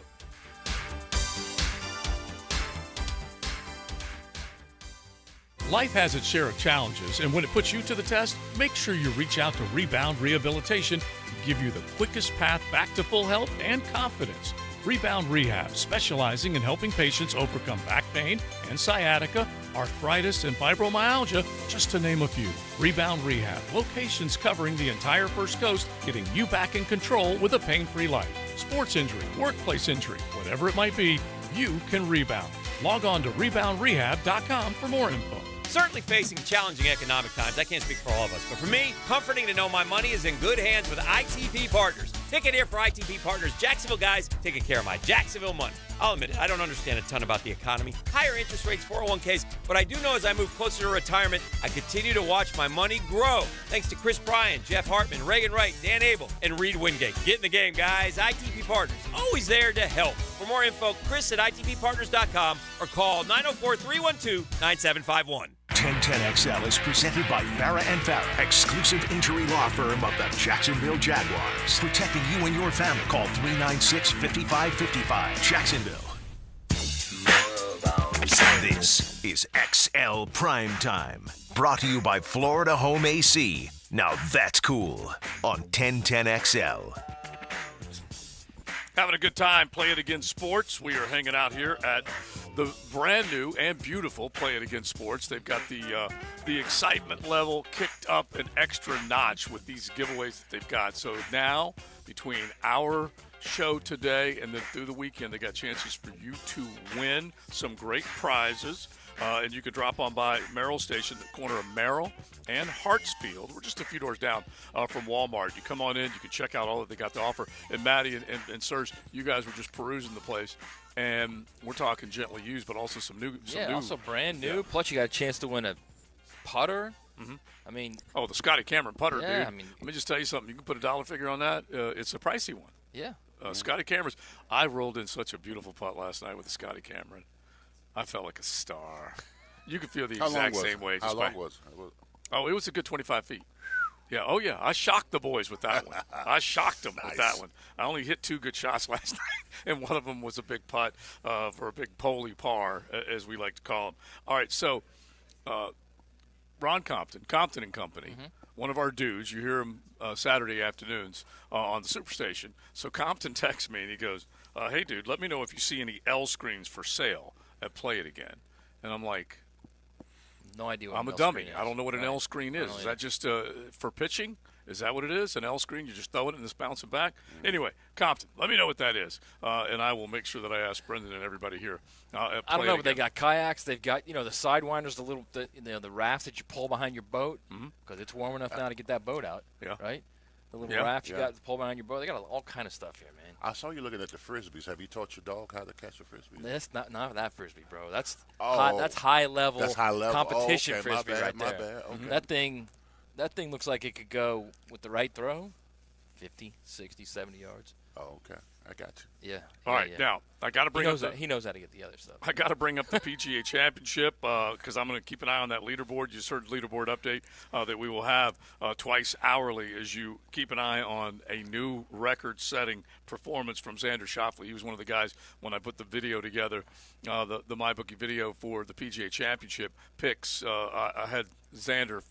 Life has its share of challenges, and when it puts you to the test, make sure you reach out to Rebound Rehabilitation to give you the quickest path back to full health and confidence. Rebound Rehab, specializing in helping patients overcome back pain and sciatica, arthritis, and fibromyalgia, just to name a few. Rebound Rehab, locations covering the entire First Coast, getting you back in control with a pain-free life. Sports injury, workplace injury, whatever it might be, you can rebound. Log on to reboundrehab.com for more info. Certainly facing challenging economic times. I can't speak for all of us, but for me, comforting to know my money is in good hands with ITP Partners. Ticket here for ITP Partners. Jacksonville guys taking care of my Jacksonville money. I'll admit it, I don't understand a ton about the economy. Higher interest rates, 401ks. What I do know is I move closer to retirement. I continue to watch my money grow. Thanks to Chris Bryan, Jeff Hartman, Reagan Wright, Dan Abel, and Reed Wingate. Get in the game, guys. ITP Partners, always there to help. For more info, Chris at ITPPartners.com or call 904-312-9751. 1010XL is presented by Farah and Farah, exclusive injury law firm of the Jacksonville Jaguars. Protecting you and your family. Call 396-5555. Jacksonville. This is XL Primetime. Brought to you by Florida Home AC. Now that's cool on 1010XL. Having a good time playing against sports. We are hanging out here at the brand new and beautiful Play It Again Sports. They've got the excitement level kicked up an extra notch with these giveaways that they've got. So now, between our show today and then through the weekend, they got chances for you to win some great prizes. And you could drop on by Merrill Station, the corner of Merrill and Hartsfield. We're just a few doors down from Walmart. You come on in, you can check out all that they got to offer. And Maddie and Serge, you guys were just perusing the place. And we're talking gently used, but also some new. Also brand new. Yeah. Plus, you got a chance to win a putter. Mm-hmm. I mean. Oh, the Scotty Cameron putter, yeah, dude. I mean, let me just tell you something. You can put a dollar figure on that. It's a pricey one. Yeah. Scotty Cameron's. I rolled in such a beautiful putt last night with the Scotty Cameron. I felt like a star. You could feel the exact same way. How long was it? Oh, it was a good 25 feet. Yeah, oh, yeah. I shocked the boys with that one. I shocked them with that one. I only hit 2 good shots last night, and one of them was a big putt for a big poley par, as we like to call them. All right, so Ron Compton and Company, one of our dudes. You hear him Saturday afternoons on the Superstation. So Compton texts me, and he goes, hey, dude, let me know if you see any L screens for sale at Play It Again. And I'm like, no idea what I'm a dummy. I don't know what an L screen is. Is that just for pitching? Is that what it is? An L screen? You just throw it and just bounce it back? Anyway, Compton, let me know what that is. And I will make sure that I ask Brendan and everybody here. I don't know, but they got kayaks. They've got, the sidewinders, the raft that you pull behind your boat, because it's warm enough now to get that boat out. Yeah. Right? The little raft you got to pull behind your boat. They got all kind of stuff here, man. I saw you looking at the frisbees. Have you taught your dog how to catch a frisbee? That's not that frisbee, bro. That's high level. That's high level competition okay, frisbee right there. My bad. Okay. That thing looks like it could go with the right throw, 50, 60, 70 yards. Oh, okay. I got you. Yeah. All right. Now, I got to bring he knows how to get the other stuff. I got to bring up the PGA Championship because I'm going to keep an eye on that leaderboard. You just heard the leaderboard update that we will have twice hourly as you keep an eye on a new record-setting performance from Xander Schauffele. He was one of the guys when I put the video together, the MyBookie video for the PGA Championship picks. I had Xander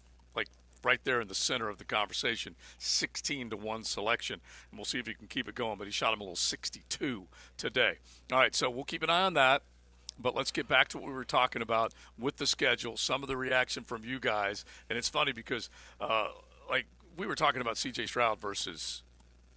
right there in the center of the conversation, 16-1 selection, and we'll see if he can keep it going. But he shot him a little 62 today. All right, so we'll keep an eye on that. But let's get back to what we were talking about with the schedule, some of the reaction from you guys. And it's funny because, we were talking about C.J. Stroud versus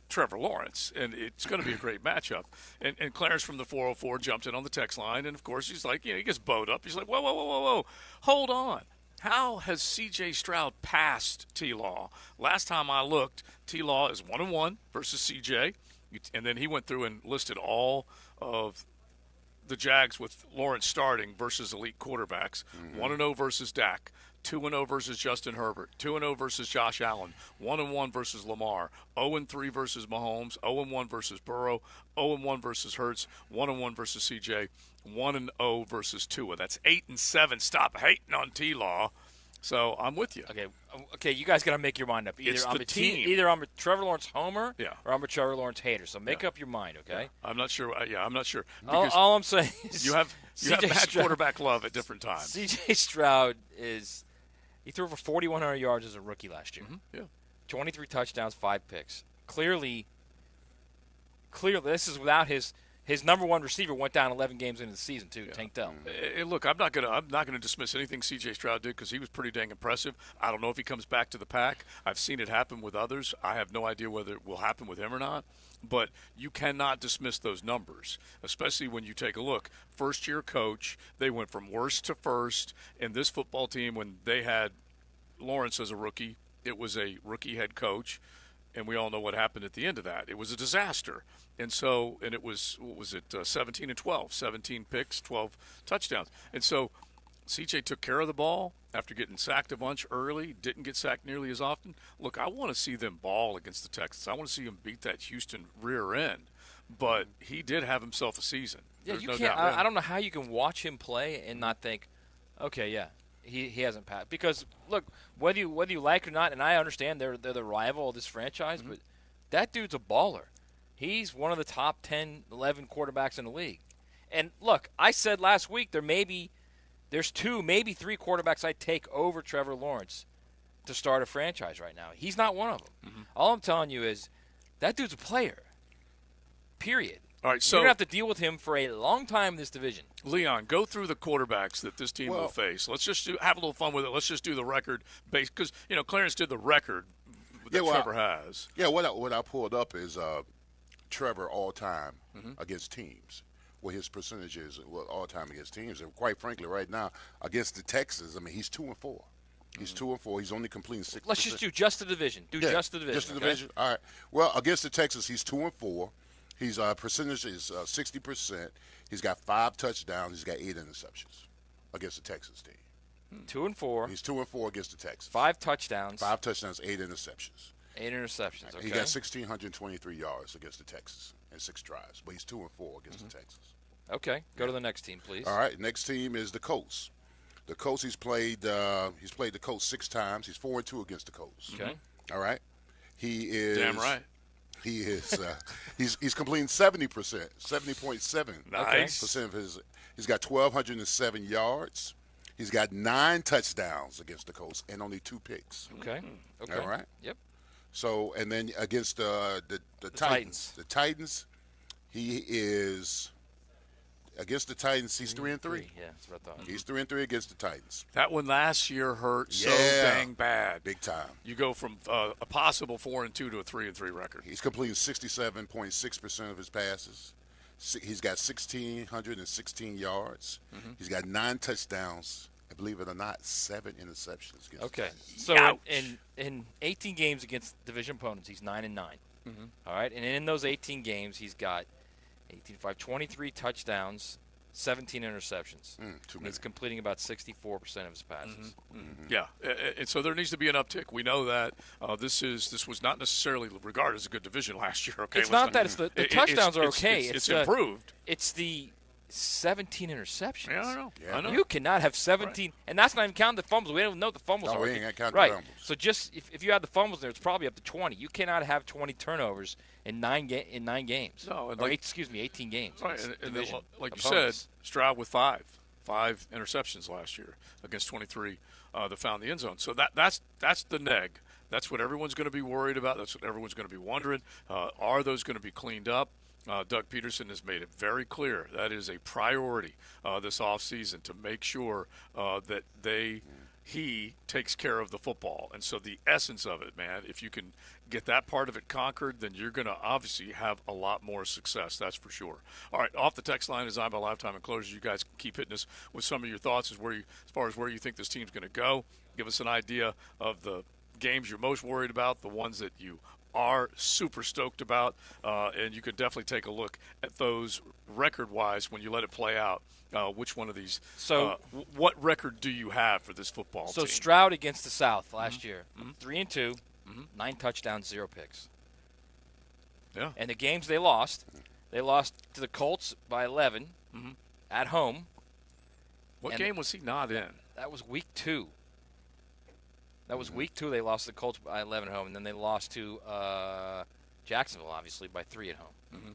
Trevor Lawrence, and it's going to be a great matchup. And Clarence from the 404 jumped in on the text line, and, of course, he's like, he gets bowed up. He's like, whoa, hold on. How has C.J. Stroud passed T-Law? Last time I looked, T-Law is 1-1 versus C.J., and then he went through and listed all of the Jags with Lawrence starting versus elite quarterbacks. 1-0 versus Dak, 2-0 versus Justin Herbert, 2-0 versus Josh Allen, 1-1 versus Lamar, 0-3 versus Mahomes, 0-1 versus Burrow, 0-1 versus Hurts, 1-1 versus C.J., 1-0 versus Tua. That's 8-7. Stop hating on T-Law. So I'm with you. Okay. You guys got to make your mind up. It's the team. Either I'm a Trevor Lawrence homer, or I'm a Trevor Lawrence hater. So make up your mind, okay? Yeah. I'm not sure. I'm not sure. All I'm saying is you have bad quarterback love at different times. C.J. Stroud he threw for 4,100 yards as a rookie last year. Yeah. 23 touchdowns, 5 picks. Clearly, this is without his number one receiver went down 11 games into the season too. Tank Dell. Look, I'm not gonna dismiss anything C.J. Stroud did because he was pretty dang impressive. I don't know if he comes back to the pack. I've seen it happen with others. I have no idea whether it will happen with him or not. But you cannot dismiss those numbers, especially when you take a look. First-year coach, they went from worst to first. And this football team, when they had Lawrence as a rookie, it was a rookie head coach. And we all know what happened at the end of that. It was a disaster. And it was, 17-12, 17 picks, 12 touchdowns. And so CJ took care of the ball after getting sacked a bunch early, didn't get sacked nearly as often. Look, I want to see them ball against the Texans. I want to see him beat that Houston rear end. But he did have himself a season. Yeah, you can't. I don't know how you can watch him play and not think, okay, yeah, he hasn't passed. Because, look, whether you like it or not, and I understand they're the rival of this franchise, but that dude's a baller. He's one of the top 10, 11 quarterbacks in the league. And, look, I said last week there's 2, maybe 3 quarterbacks I'd take over Trevor Lawrence to start a franchise right now. He's not one of them. All I'm telling you is that dude's a player, period. All right, so you're going to have to deal with him for a long time in this division. Leon, go through the quarterbacks that this team will face. Let's just have a little fun with it. Let's just do the record base because Clarence did the record that Trevor has. Yeah, what I pulled up is Trevor all time against teams. What his percentage is all time against teams, and quite frankly, right now against the Texans, I mean, he's 2-4. He's 2-4. He's only completing 6%. Let's just do just the division. Just the division. Just the division. All right. Well, against the Texans, he's 2-4. His percentage is 60%. He's got 5 touchdowns. He's got 8 interceptions against the Texans team. 2-4. He's 2-4 against the Texans. 5 touchdowns. 5 touchdowns, 8 interceptions. 8 interceptions. Okay. He got 1,623 yards against the Texans and 6 drives, but he's 2-4 against the Texans. Okay. Go to the next team, please. All right. Next team is the Colts. The Colts. He's played the Colts 6 times. He's 4-2 against the Colts. Okay. All right. He is damn right. He is. He's completing 70%, 70.7% percent of his. He's got 1,207 yards. He's got 9 touchdowns against the Colts and only 2 picks. Okay. Okay. All right. Yep. So and then against the Titans. The Titans, he is. Against the Titans, he's 3-3. Yeah, that's what I thought. He's 3-3 against the Titans. That one last year hurt so dang bad. Big time. You go from a possible 4-2 to a 3-3 record. He's completing 67.6% of his passes. He's got 1,616 yards. He's got 9 touchdowns. And believe it or not, 7 interceptions. Okay. So in 18 games against division opponents, he's 9-9. All right, and in those 18 games, he's got 23 touchdowns, 17 interceptions. He's completing about 64% of his passes. Yeah, and so there needs to be an uptick. We know that this was not necessarily regarded as a good division last year. Okay, it's not that. It's the touchdowns are okay. It's improved. It's the 17 interceptions. Yeah, I know. Yeah. I know. You cannot have 17, and that's not even counting the fumbles. We don't know what the fumbles are. No, we ain't gonna count right. the fumbles. So just if you add the fumbles there, it's probably up to 20. You cannot have 20 turnovers in 9 games. No, and 18 games. Right, and then, like you opponents. said, Stroud with 5 interceptions last year against 23 that found the end zone. So that's the neg. That's what everyone's going to be worried about. That's what everyone's going to be wondering. Are those going to be cleaned up? Doug Peterson has made it very clear that is a priority this offseason to make sure that he takes care of the football. And so the essence of it, man, if you can get that part of it conquered, then you're going to obviously have a lot more success. That's for sure. All right, off the text line, designed by Lifetime Enclosures. You guys can keep hitting us with some of your thoughts as far as where you think this team's going to go. Give us an idea of the games you're most worried about, the ones that you are super stoked about, and you can definitely take a look at those record-wise when you let it play out. Which one of these? So, what record do you have for this football team? So Stroud against the South last year, 3-2, 9 touchdowns, 0 picks. Yeah. And the games they lost to the Colts by 11 at home. What game was he not in? That was week 2. That was week 2. They lost to the Colts by 11 at home, and then they lost to Jacksonville, obviously, by 3 at home.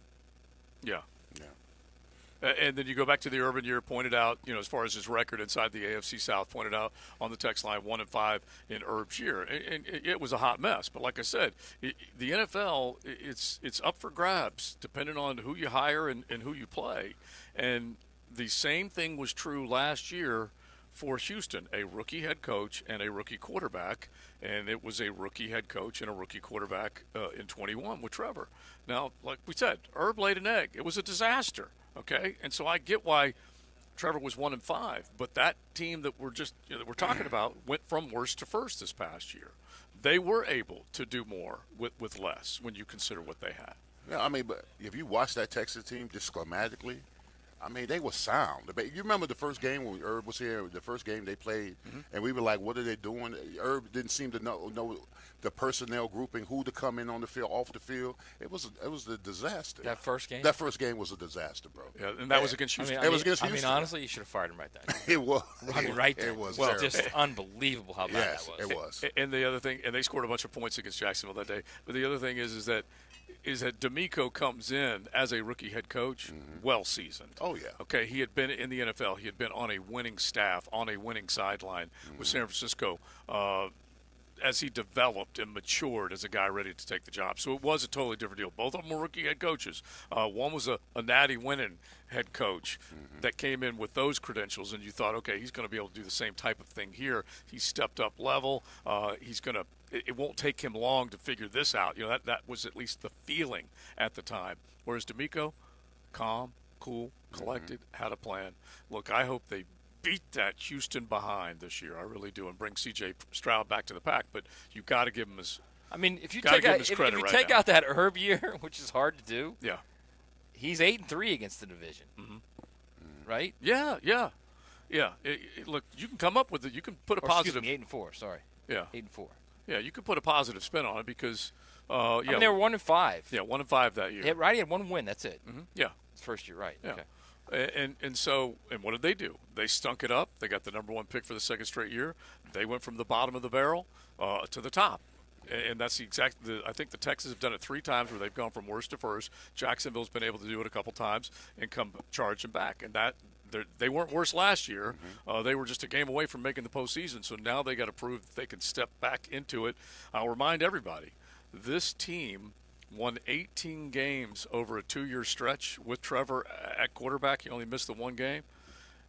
Yeah. And then you go back to the Urban year, pointed out, as far as his record inside the AFC South, pointed out on the text line 1-5 in Urb's year. And it was a hot mess. But like I said, the NFL, it's up for grabs depending on who you hire and who you play. And the same thing was true last year for Houston, a rookie head coach and a rookie quarterback, and it was a rookie head coach and a rookie quarterback in 21 with Trevor. Now, like we said, Herb laid an egg. It was a disaster, okay? And so I get why Trevor was 1-5, but that team that we're talking about went from worst to first this past year. They were able to do more with less when you consider what they had. Yeah, I mean, but if you watch that Texas team just schematically, I mean, they were sound. You remember the first game when Herb was here, the first game they played, and we were like, what are they doing? Herb didn't seem to know the personnel grouping, who to come in on the field, off the field. It was a disaster. That first game? That first game was a disaster, bro. Yeah, and that was against Houston. It was against Houston. I mean, honestly, you should have fired him right then. It was. I mean, right there. It was. Well, terrible. just unbelievable how bad that was. It was. And the other thing, and they scored a bunch of points against Jacksonville that day. But the other thing is that D'Amico comes in as a rookie head coach, well seasoned. Oh, yeah. Okay, he had been in the NFL. He had been on a winning staff, on a winning sideline with San Francisco as he developed and matured as a guy ready to take the job. So it was a totally different deal. Both of them were rookie head coaches. One was a natty winning head coach that came in with those credentials, and you thought, okay, he's going to be able to do the same type of thing here. He stepped up level. He's going to – it won't take him long to figure this out. You know, that was at least the feeling at the time. Whereas D'Amico, calm, cool, collected, had a plan. Look, I hope they beat that Houston behind this year. I really do, and bring C.J. Stroud back to the pack. But you got to give him his. I mean, if you take out that Herb year, which is hard to do, yeah, he's 8-3 against the division, right? Yeah. Look, you can come up with it. You can put a positive. 8-4. Sorry. Yeah. 8-4. Yeah, you can put a positive spin on it because. I mean, they were 1-5. Yeah, 1-5 that year. Yeah, right. He had one win. That's it. Yeah. His first year, right? Yeah. Okay. And so what did they do? They stunk it up. They got the number one pick for the second straight year. They went from the bottom of the barrel to the top. And that's I think the Texans have done it 3 times where they've gone from worst to first. Jacksonville's been able to do it a couple times and come charging back. And they weren't worse last year. They were just a game away from making the postseason. So now they got to prove that they can step back into it. I'll remind everybody, this team won 18 games over a 2-year stretch with Trevor at quarterback. He only missed the one game.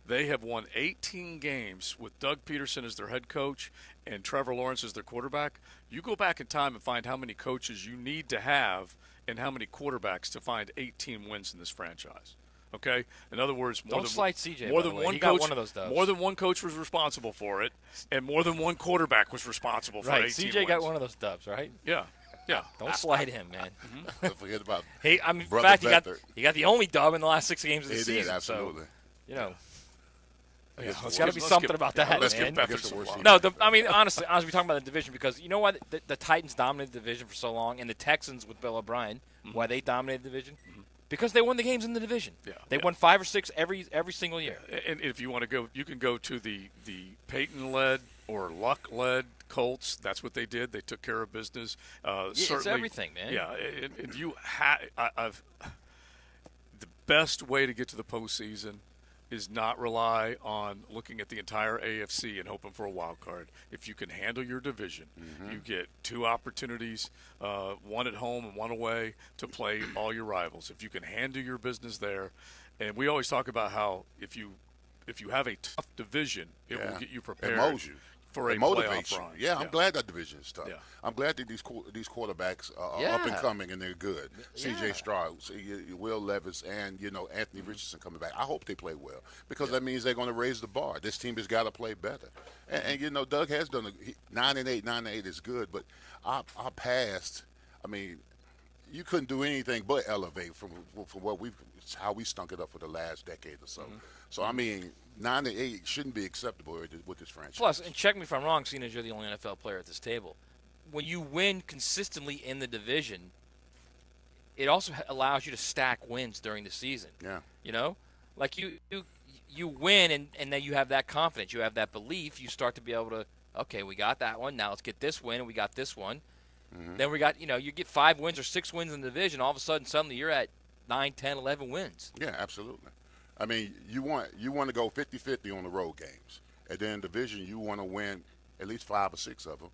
They have won 18 games with Doug Peterson as their head coach and Trevor Lawrence as their quarterback. You go back in time and find how many coaches you need to have and how many quarterbacks to find 18 wins in this franchise. Okay? In other words, more than one coach, one of those dubs. More than one coach was responsible for it, and more than one quarterback was responsible for 18 CJ wins. got one of those dubs, right? Yeah. Yeah, don't slide him, man. Don't forget about. In fact, he got the only dub in the last 6 games of the season. He did, absolutely. So, you know, there's got to be something about that, man. No, I mean, honestly, we're talking about the division because you know why the Titans dominated the division for so long, and the Texans with Bill O'Brien, why they dominated the division? Because they won the games in the division. Yeah, they won 5 or 6 every single year. And if you want to go, you can go to the Peyton-led or Luck-led Colts. That's what they did. They took care of business. It's everything, man. Yeah, and you the best way to get to the postseason is not rely on looking at the entire AFC and hoping for a wild card. If you can handle your division, you get 2 opportunities, one at home and one away, to play all your rivals. If you can handle your business there, and we always talk about how if you have a tough division, it will get you prepared. It molds you. For a motivates playoff run. Yeah, I'm glad that division is tough. Yeah. I'm glad that these quarterbacks are up and coming and they're good. C.J. Stroud, Will Levis, and Anthony Richardson coming back. I hope they play well because that means they're going to raise the bar. This team has got to play better. And Doug has done 9-8. 9-8 is good, but our past. I mean, you couldn't do anything but elevate from what how we stunk it up for the last decade or so. So I mean. 9-8 shouldn't be acceptable with this franchise. Plus, and check me if I'm wrong, seeing as you're the only NFL player at this table, when you win consistently in the division, it also allows you to stack wins during the season. Yeah. Like you win, and then you have that confidence, you have that belief. You start to be able to, okay, we got that one. Now let's get this win, and we got this one. Then we got, you get 5 wins or 6 wins in the division. All of a sudden, suddenly you're at 9, 10, 11 wins. Yeah, absolutely. I mean, you want to go 50-50 on the road games. And then division, you want to win at least 5 or 6 of them.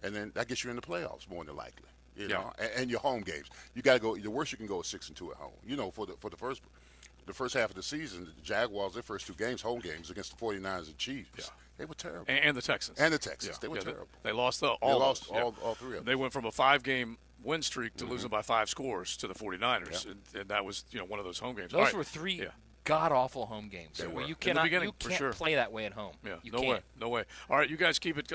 And then that gets you in the playoffs more than likely. You know, and your home games. You got to go. The worst you can go is 6-2 at home. For the first half of the season, the Jaguars, their first 2 games, home games against the 49ers and Chiefs, they were terrible. And the Texans. They were terrible. They lost all 3 of them. They went from a 5-game win streak to losing by 5 scores to the 49ers, and that was one of those home games. Those were 3 god-awful home games where you cannot play that way at home. Yeah, you no can't. way, no way. All right, you guys keep it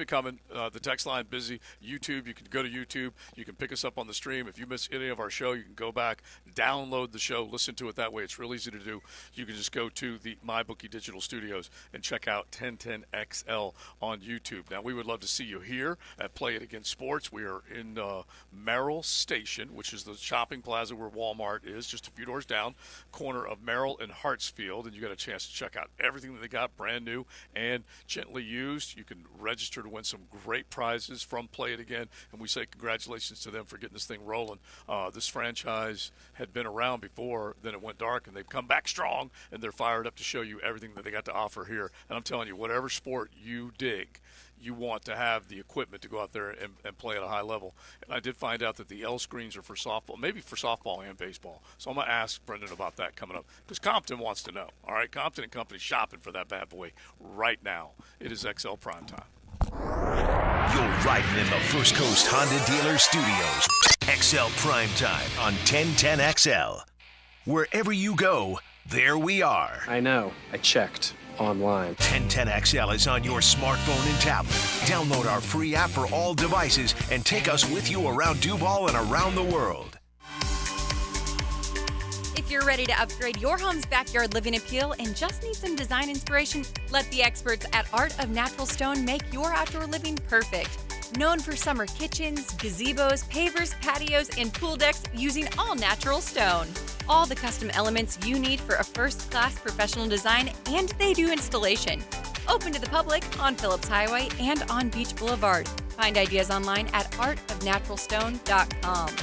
coming. The text line busy. YouTube, you can go to YouTube. You can pick us up on the stream. If you miss any of our show, you can go back, download the show, listen to it that way. It's real easy to do. You can just go to the MyBookie Digital Studios and check out 1010XL on YouTube. Now, we would love to see you here at Play It Again Sports. We are in Merrill Station, which is the shopping plaza where Walmart is, just a few doors down, corner of Merrill and Hartsfield, and you got a chance to check out everything that they got, brand new and gently used. You can register to win some great prizes from Play It Again, and we say congratulations to them for getting this thing rolling. This franchise had been around before, then it went dark, and they've come back strong, and they're fired up to show you everything that they got to offer here. And I'm telling you, whatever sport you dig, you want to have the equipment to go out there and play at a high level. And I did find out that the L screens are for softball, maybe for softball and baseball. So I'm going to ask Brendan about that coming up because Compton wants to know. All right, Compton and Company shopping for that bad boy right now. It is XL Primetime. You're riding in the First Coast Honda Dealer Studios. XL Primetime on 1010XL. Wherever you go, there we are. I know. I checked online. 1010XL is on your smartphone and tablet. Download our free app for all devices and take us with you around Duval and around the world. If you're ready to upgrade your home's backyard living appeal and just need some design inspiration, let the experts at Art of Natural Stone make your outdoor living perfect. Known for summer kitchens, gazebos, pavers, patios, and pool decks using all natural stone. All the custom elements you need for a first-class professional design, and they do installation. Open to the public on Phillips Highway and on Beach Boulevard. Find ideas online at artofnaturalstone.com.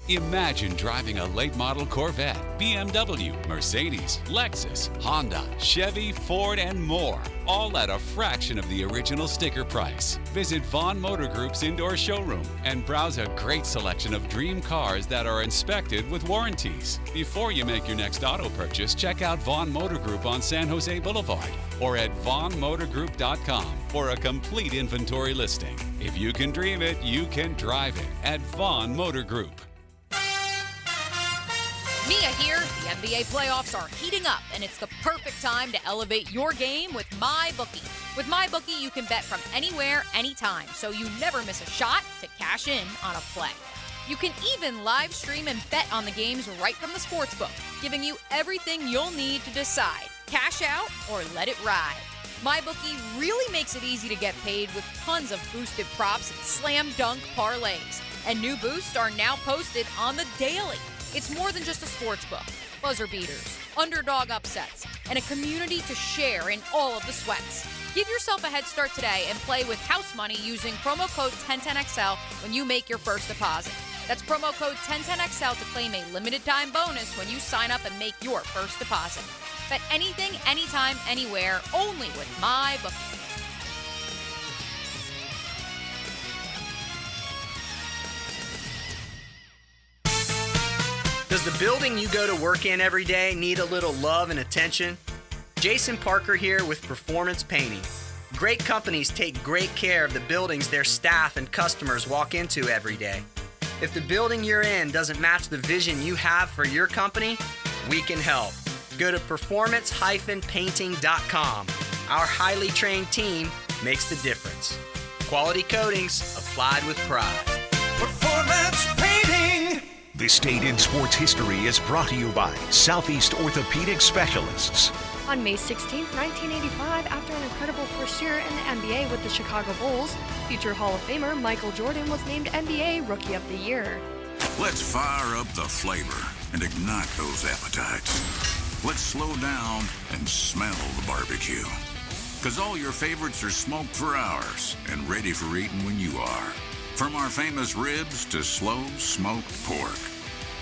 Imagine driving a late model Corvette, BMW, Mercedes, Lexus, Honda, Chevy, Ford, and more, all at a fraction of the original sticker price. Visit Vaughn Motor Group's indoor showroom and browse a great selection of dream cars that are inspected with warranties. Before you make your next auto purchase, check out Vaughn Motor Group on San Jose Boulevard or at vaughnmotorgroup.com for a complete inventory listing. If you can dream it, you can drive it at Vaughn Motor Group. Mia here. The NBA playoffs are heating up, and it's the perfect time to elevate your game with MyBookie. With MyBookie, you can bet from anywhere, anytime, so you never miss a shot to cash in on a play. You can even live stream and bet on the games right from the sportsbook, giving you everything you'll need to decide, cash out or let it ride. MyBookie really makes it easy to get paid with tons of boosted props and slam dunk parlays. And new boosts are now posted on the daily. It's more than just a sports book, buzzer beaters, underdog upsets, and a community to share in all of the sweats. Give yourself a head start today and play with house money using promo code 1010XL when you make your first deposit. That's promo code 1010XL to claim a limited time bonus when you sign up and make your first deposit. Bet anything, anytime, anywhere, only with MyBookie. Does the building you go to work in every day need a little love and attention? Jason Parker here with Performance Painting. Great companies take great care of the buildings their staff and customers walk into every day. If the building you're in doesn't match the vision you have for your company, we can help. Go to performance-painting.com. Our highly trained team makes the difference. Quality coatings applied with pride. Performance Painting! This Date in Sports History is brought to you by Southeast Orthopedic Specialists. On May 16, 1985, after an incredible first year in the NBA with the Chicago Bulls, future Hall of Famer Michael Jordan was named NBA Rookie of the Year. Let's fire up the flavor and ignite those appetites. Let's slow down and smell the barbecue. Because all your favorites are smoked for hours and ready for eating when you are. From our famous ribs to slow smoked pork.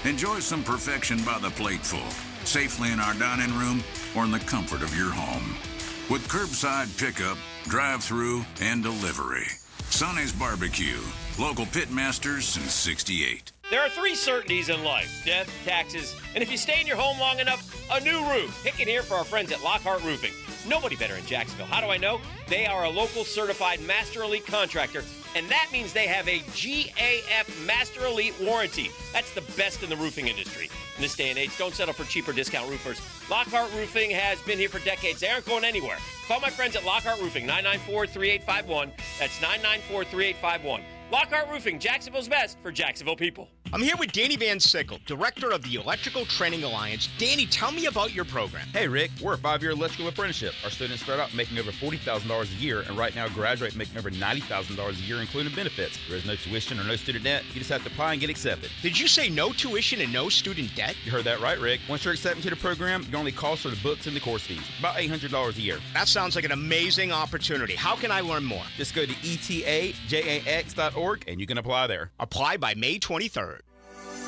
Enjoy some perfection by the plateful, safely in our dining room or in the comfort of your home. With curbside pickup, drive-through, and delivery. Sonny's Barbecue, local pitmasters since '68. There are three certainties in life: death, taxes, and if you stay in your home long enough, a new roof. Pick it here for our friends at Lockhart Roofing. Nobody better in Jacksonville. How do I know? They are a local certified Master Elite contractor, and that means they have a GAF Master Elite warranty. That's the best in the roofing industry. in this day and age. Don't settle for cheaper discount roofers. Lockhart Roofing has been here for decades. They aren't going anywhere. Call my friends at Lockhart Roofing, 994-3851. That's 994-3851. Lockhart Roofing, Jacksonville's best for Jacksonville people. I'm here with Danny Van Sickle, director of the Electrical Training Alliance. Danny, tell me about your program. Hey, Rick, we're a 5-year electrical apprenticeship. Our students start out making over $40,000 a year, and right now graduate making over $90,000 a year, including benefits. There is no tuition or no student debt. You just have to apply and get accepted. Did you say no tuition and no student debt? You heard that right, Rick. Once you're accepted to the program, your only cost are the books and the course fees. About $800 a year. That sounds like an amazing opportunity. How can I learn more? Just go to etajax.org, and you can apply there. Apply by May 23rd.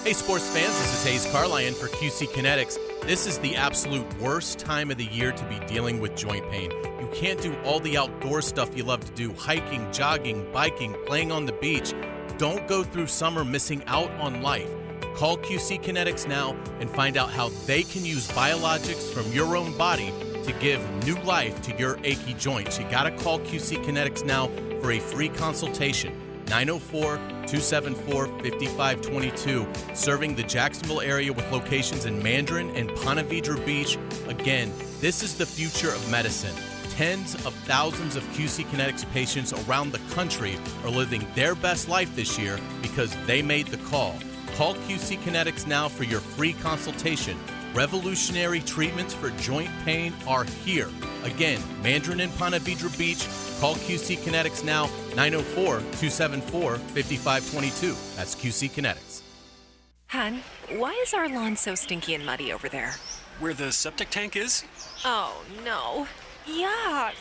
Hey, sports fans, this is Hayes Carlyon for QC Kinetics. This is the absolute worst time of the year to be dealing with joint pain. You can't do all the outdoor stuff you love to do, hiking, jogging, biking, playing on the beach. Don't go through summer missing out on life. Call QC Kinetics now and find out how they can use biologics from your own body to give new life to your achy joints. You gotta call QC Kinetics now for a free consultation. 904-274-5522, serving the Jacksonville area with locations in Mandarin and Ponte Vedra Beach. Again, this is the future of medicine. Tens of thousands of QC Kinetics patients around the country are living their best life this year because they made the call. Call QC Kinetics now for your free consultation. Revolutionary treatments for joint pain are here. Again, Mandarin and Ponte Vedra Beach. Call QC Kinetics now, 904-274-5522. That's QC Kinetics. Hon, why is our lawn so stinky and muddy over there? Where the septic tank is? Oh, no. Yuck.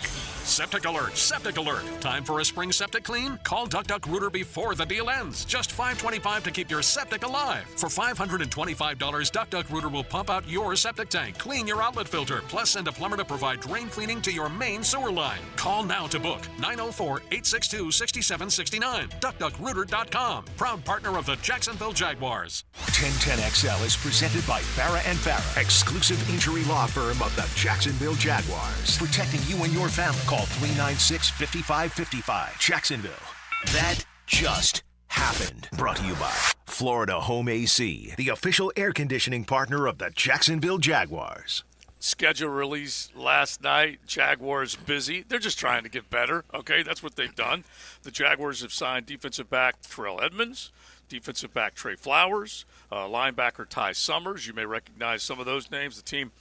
Septic alert, septic alert. Time for a spring septic clean? Call Duck Duck Rooter before the deal ends. Just $525 to keep your septic alive. For $525, Duck Duck Rooter will pump out your septic tank, clean your outlet filter, plus send a plumber to provide drain cleaning to your main sewer line. Call now to book. 904-862-6769. DuckDuckRooter.com. Proud partner of the Jacksonville Jaguars. 1010XL is presented by Farah & Farah, exclusive injury law firm of the Jacksonville Jaguars. Protecting you and your family. Call 396-5555. Jacksonville. That just happened. Brought to you by Florida Home AC, the official air conditioning partner of the Jacksonville Jaguars. Schedule release last night. Jaguars busy. They're just trying to get better. Okay, that's what they've done. The Jaguars have signed defensive back Terrell Edmonds, defensive back Trey Flowers, linebacker Ty Summers. You may recognize some of those names. The team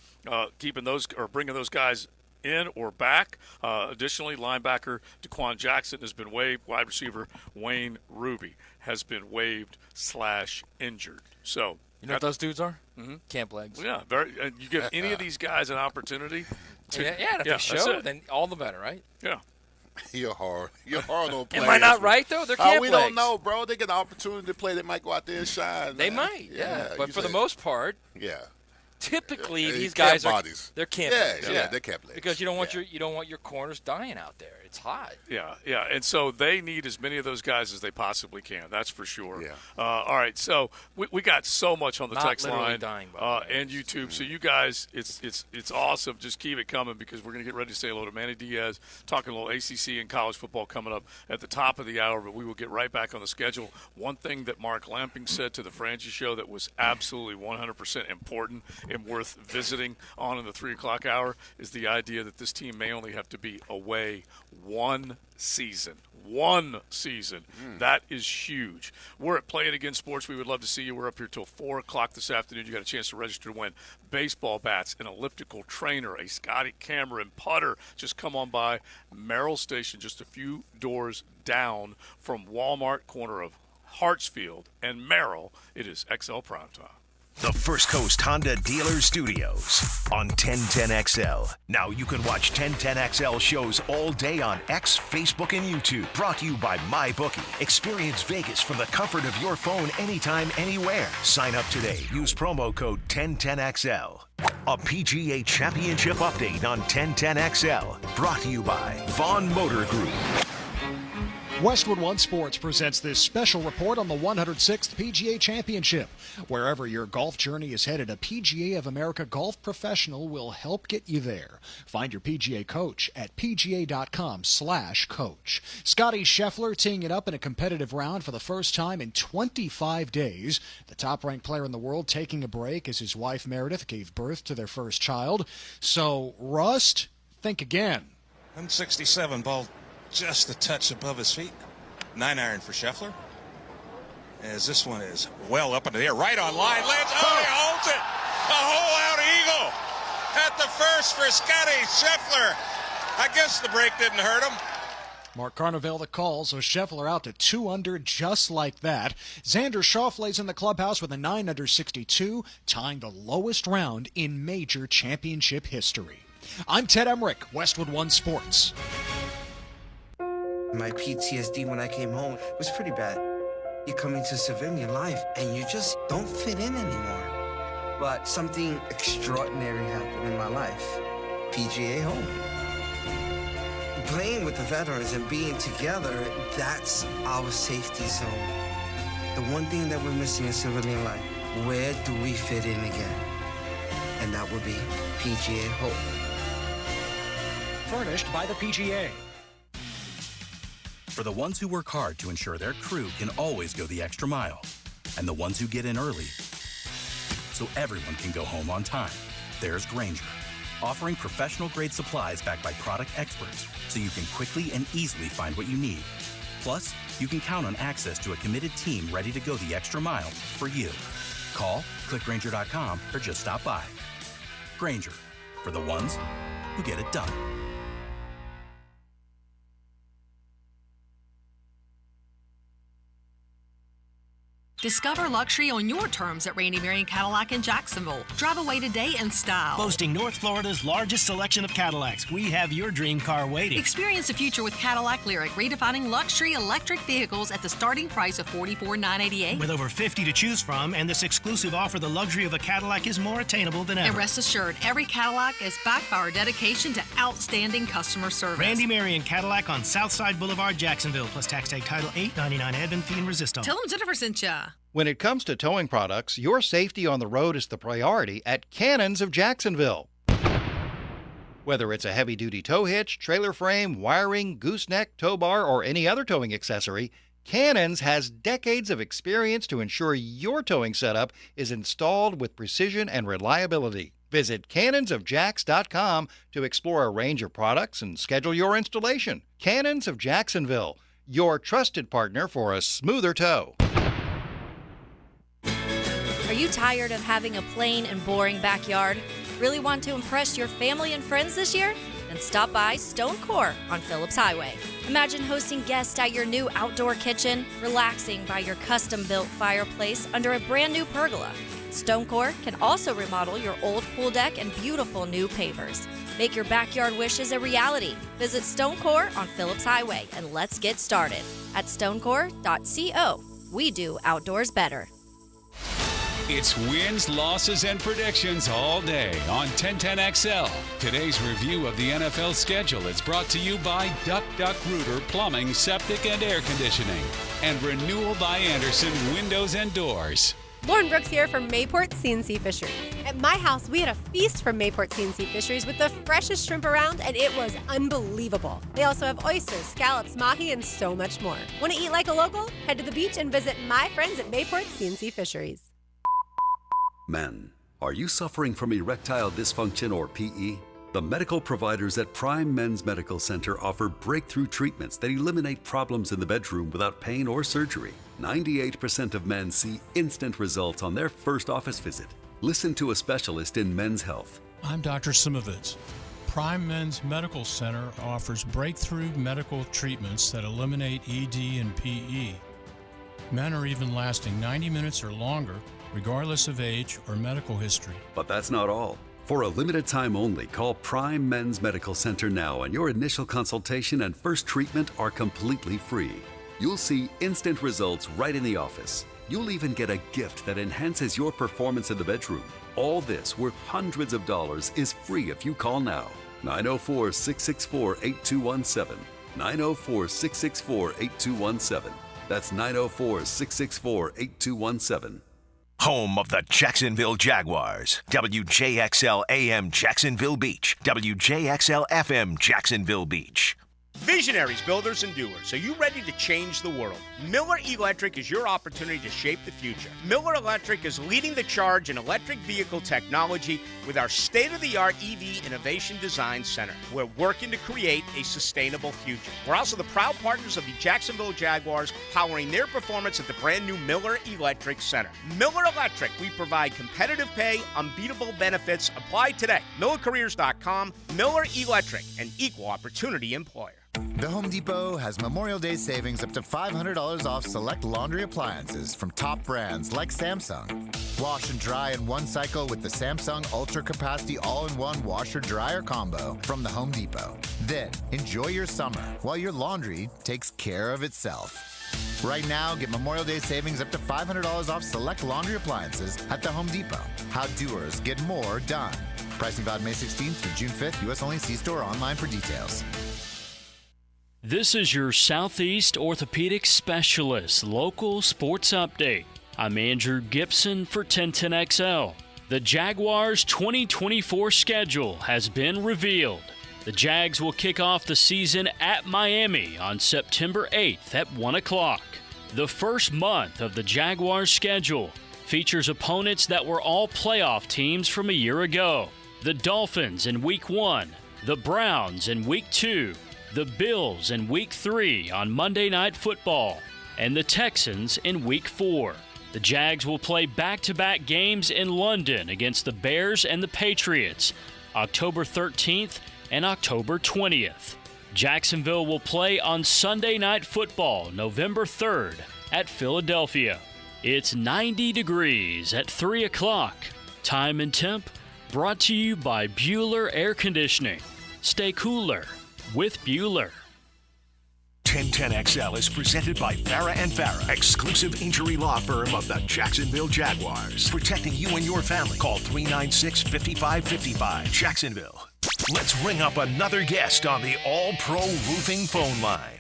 keeping those or bringing those guys in or back. Additionally, linebacker DeQuan Jackson has been waived. Wide receiver Wayne Ruby has been waived / injured. So you know what those dudes are? Mm-hmm. Camp legs. Yeah, very. You give any of these guys an opportunity to if they show, then all the better, right? Yeah. You're hard on players. Am I not right, though? They're camp we legs. don't know, bro. They get an opportunity to play. They might go out there and shine. They man. might, yeah. But for the most part, typically these guys are they're camp legs. Yeah, they're camp legs. Because you don't want your corners dying out there. It's hot. Yeah, and so they need as many of those guys as they possibly can. That's for sure. Yeah. All right, so we got so much on the text line and YouTube. So you guys, it's awesome. Just keep it coming because we're going to get ready to say hello to Manny Diaz, talking a little ACC and college football coming up at the top of the hour. But we will get right back on the schedule. One thing that Mark Lamping said to the Frangie Show that was absolutely 100% important and worth visiting on in the 3 o'clock hour is the idea that this team may only have to be away one season. That is huge. We're at Play It Again Sports. We would love to see you. We're up here till 4 o'clock this afternoon. You got a chance to register to win baseball bats, an elliptical trainer, a Scotty Cameron putter. Just come on by Merrill Station, just a few doors down from Walmart, corner of Hartsfield and Merrill. It is XL Primetime. The First Coast Honda Dealer Studios on 1010XL. Now you can watch 1010XL shows all day on X, Facebook, and YouTube. Brought to you by MyBookie. Experience Vegas from the comfort of your phone anytime, anywhere. Sign up today. Use promo code 1010XL. A PGA Championship update on 1010XL. Brought to you by Vaughn Motor Group. Westwood One Sports presents this special report on the 106th PGA Championship. Wherever your golf journey is headed, a PGA of America golf professional will help get you there. Find your PGA coach at pga.com/coach. Scotty Scheffler teeing it up in a competitive round for the first time in 25 days. The top-ranked player in the world taking a break as his wife Meredith gave birth to their first child. So, Rust, think again. 167, ball just a touch above his feet. 9-iron for Scheffler. As this one is well up in the air, right on line. Lands. Oh, he holds it. A hole-out eagle at the first for Scotty Scheffler. I guess the break didn't hurt him. Mark Carnevale the call, so Scheffler out to 2 under just like that. Xander Schauffele's in the clubhouse with a 9 under 62, tying the lowest round in major championship history. I'm Ted Emmerich, Westwood One Sports. My PTSD when I came home was pretty bad. You come into civilian life and you just don't fit in anymore. But something extraordinary happened in my life. PGA home. Playing with the veterans and being together, that's our safety zone. The one thing that we're missing in civilian life, where do we fit in again? And that would be PGA home. Furnished by the PGA. For the ones who work hard to ensure their crew can always go the extra mile, and the ones who get in early so everyone can go home on time, there's Grainger, offering professional-grade supplies backed by product experts so you can quickly and easily find what you need. Plus, you can count on access to a committed team ready to go the extra mile for you. Call, click Grainger.com, or just stop by. Grainger, for the ones who get it done. Discover luxury on your terms at Randy Marion Cadillac in Jacksonville. Drive away today in style. Boasting North Florida's largest selection of Cadillacs, we have your dream car waiting. Experience the future with Cadillac Lyriq, redefining luxury electric vehicles at the starting price of $44,988. With over 50 to choose from, and this exclusive offer, the luxury of a Cadillac is more attainable than ever. And rest assured, every Cadillac is backed by our dedication to outstanding customer service. Randy Marion Cadillac on Southside Boulevard, Jacksonville, plus tax tag title $899 admin fee and resistance. Tell them Jennifer sent ya. When it comes to towing products, your safety on the road is the priority at Cannons of Jacksonville. Whether it's a heavy-duty tow hitch, trailer frame, wiring, gooseneck, tow bar, or any other towing accessory, Cannons has decades of experience to ensure your towing setup is installed with precision and reliability. Visit cannonsofjax.com to explore a range of products and schedule your installation. Cannons of Jacksonville, your trusted partner for a smoother tow. Are you tired of having a plain and boring backyard? Really want to impress your family and friends this year? Then stop by Stone Core on Phillips Highway. Imagine hosting guests at your new outdoor kitchen, relaxing by your custom-built fireplace under a brand new pergola. Stone Core can also remodel your old pool deck and beautiful new pavers. Make your backyard wishes a reality. Visit Stone Core on Phillips Highway and let's get started at stonecore.co. We do outdoors better. It's wins, losses, and predictions all day on 1010XL. Today's review of the NFL schedule is brought to you by Duck Duck Rooter Plumbing, Septic, and Air Conditioning, and Renewal by Anderson Windows and Doors. Lauren Brooks here from Mayport CNC Fisheries. At my house, we had a feast from Mayport CNC Fisheries with the freshest shrimp around, and it was unbelievable. They also have oysters, scallops, mahi, and so much more. Want to eat like a local? Head to the beach and visit my friends at Mayport CNC Fisheries. Men, are you suffering from erectile dysfunction or PE? The medical providers at Prime Men's Medical Center offer breakthrough treatments that eliminate problems in the bedroom without pain or surgery. 98% of men see instant results on their first office visit. Listen to a specialist in men's health. I'm Dr. Simovitz. Prime Men's Medical Center offers breakthrough medical treatments that eliminate ED and PE. Men are even lasting 90 minutes or longer, regardless of age or medical history. But that's not all. For a limited time only, call Prime Men's Medical Center now, and your initial consultation and first treatment are completely free. You'll see instant results right in the office. You'll even get a gift that enhances your performance in the bedroom. All this, worth hundreds of dollars, is free if you call now. 904-664-8217. 904-664-8217. That's 904-664-8217. Home of the Jacksonville Jaguars. WJXL AM Jacksonville Beach. WJXL FM Jacksonville Beach. Visionaries, builders, and doers, are you ready to change the world? Miller Electric is your opportunity to shape the future. Miller Electric is leading the charge in electric vehicle technology with our state-of-the-art EV Innovation Design Center. We're working to create a sustainable future. We're also the proud partners of the Jacksonville Jaguars, powering their performance at the brand new Miller Electric Center. Miller Electric, we provide competitive pay, unbeatable benefits. Apply today. MillerCareers.com. Miller Electric, an equal opportunity employer. The Home Depot has Memorial Day savings up to $500 off select laundry appliances from top brands like Samsung. Wash and dry in one cycle with the Samsung Ultra Capacity All-in-One Washer-Dryer Combo from the Home Depot. Then, enjoy your summer while your laundry takes care of itself. Right now, get Memorial Day savings up to $500 off select laundry appliances at the Home Depot. How doers get more done. Pricing valid May 16th through June 5th. U.S. only. See store or online for details. This is your Southeast Orthopedic Specialist local sports update. I'm Andrew Gibson for 1010XL. The Jaguars' 2024 schedule has been revealed. The Jags will kick off the season at Miami on September 8th at 1 o'clock. The first month of the Jaguars' schedule features opponents that were all playoff teams from a year ago. The Dolphins in Week 1, the Browns in Week 2, the Bills in Week 3 on Monday Night Football, and the Texans in Week 4. The Jags will play back-to-back games in London against the Bears and the Patriots, October 13th and October 20th. Jacksonville will play on Sunday Night Football, November 3rd at Philadelphia. It's 90 degrees at 3 o'clock. Time and temp brought to you by Bueller Air Conditioning. Stay cooler with Bueller. 1010XL is presented by Farah & Farah, exclusive injury law firm of the Jacksonville Jaguars. Protecting you and your family. Call 396-5555. Jacksonville. Let's ring up another guest on the All-Pro Roofing phone line.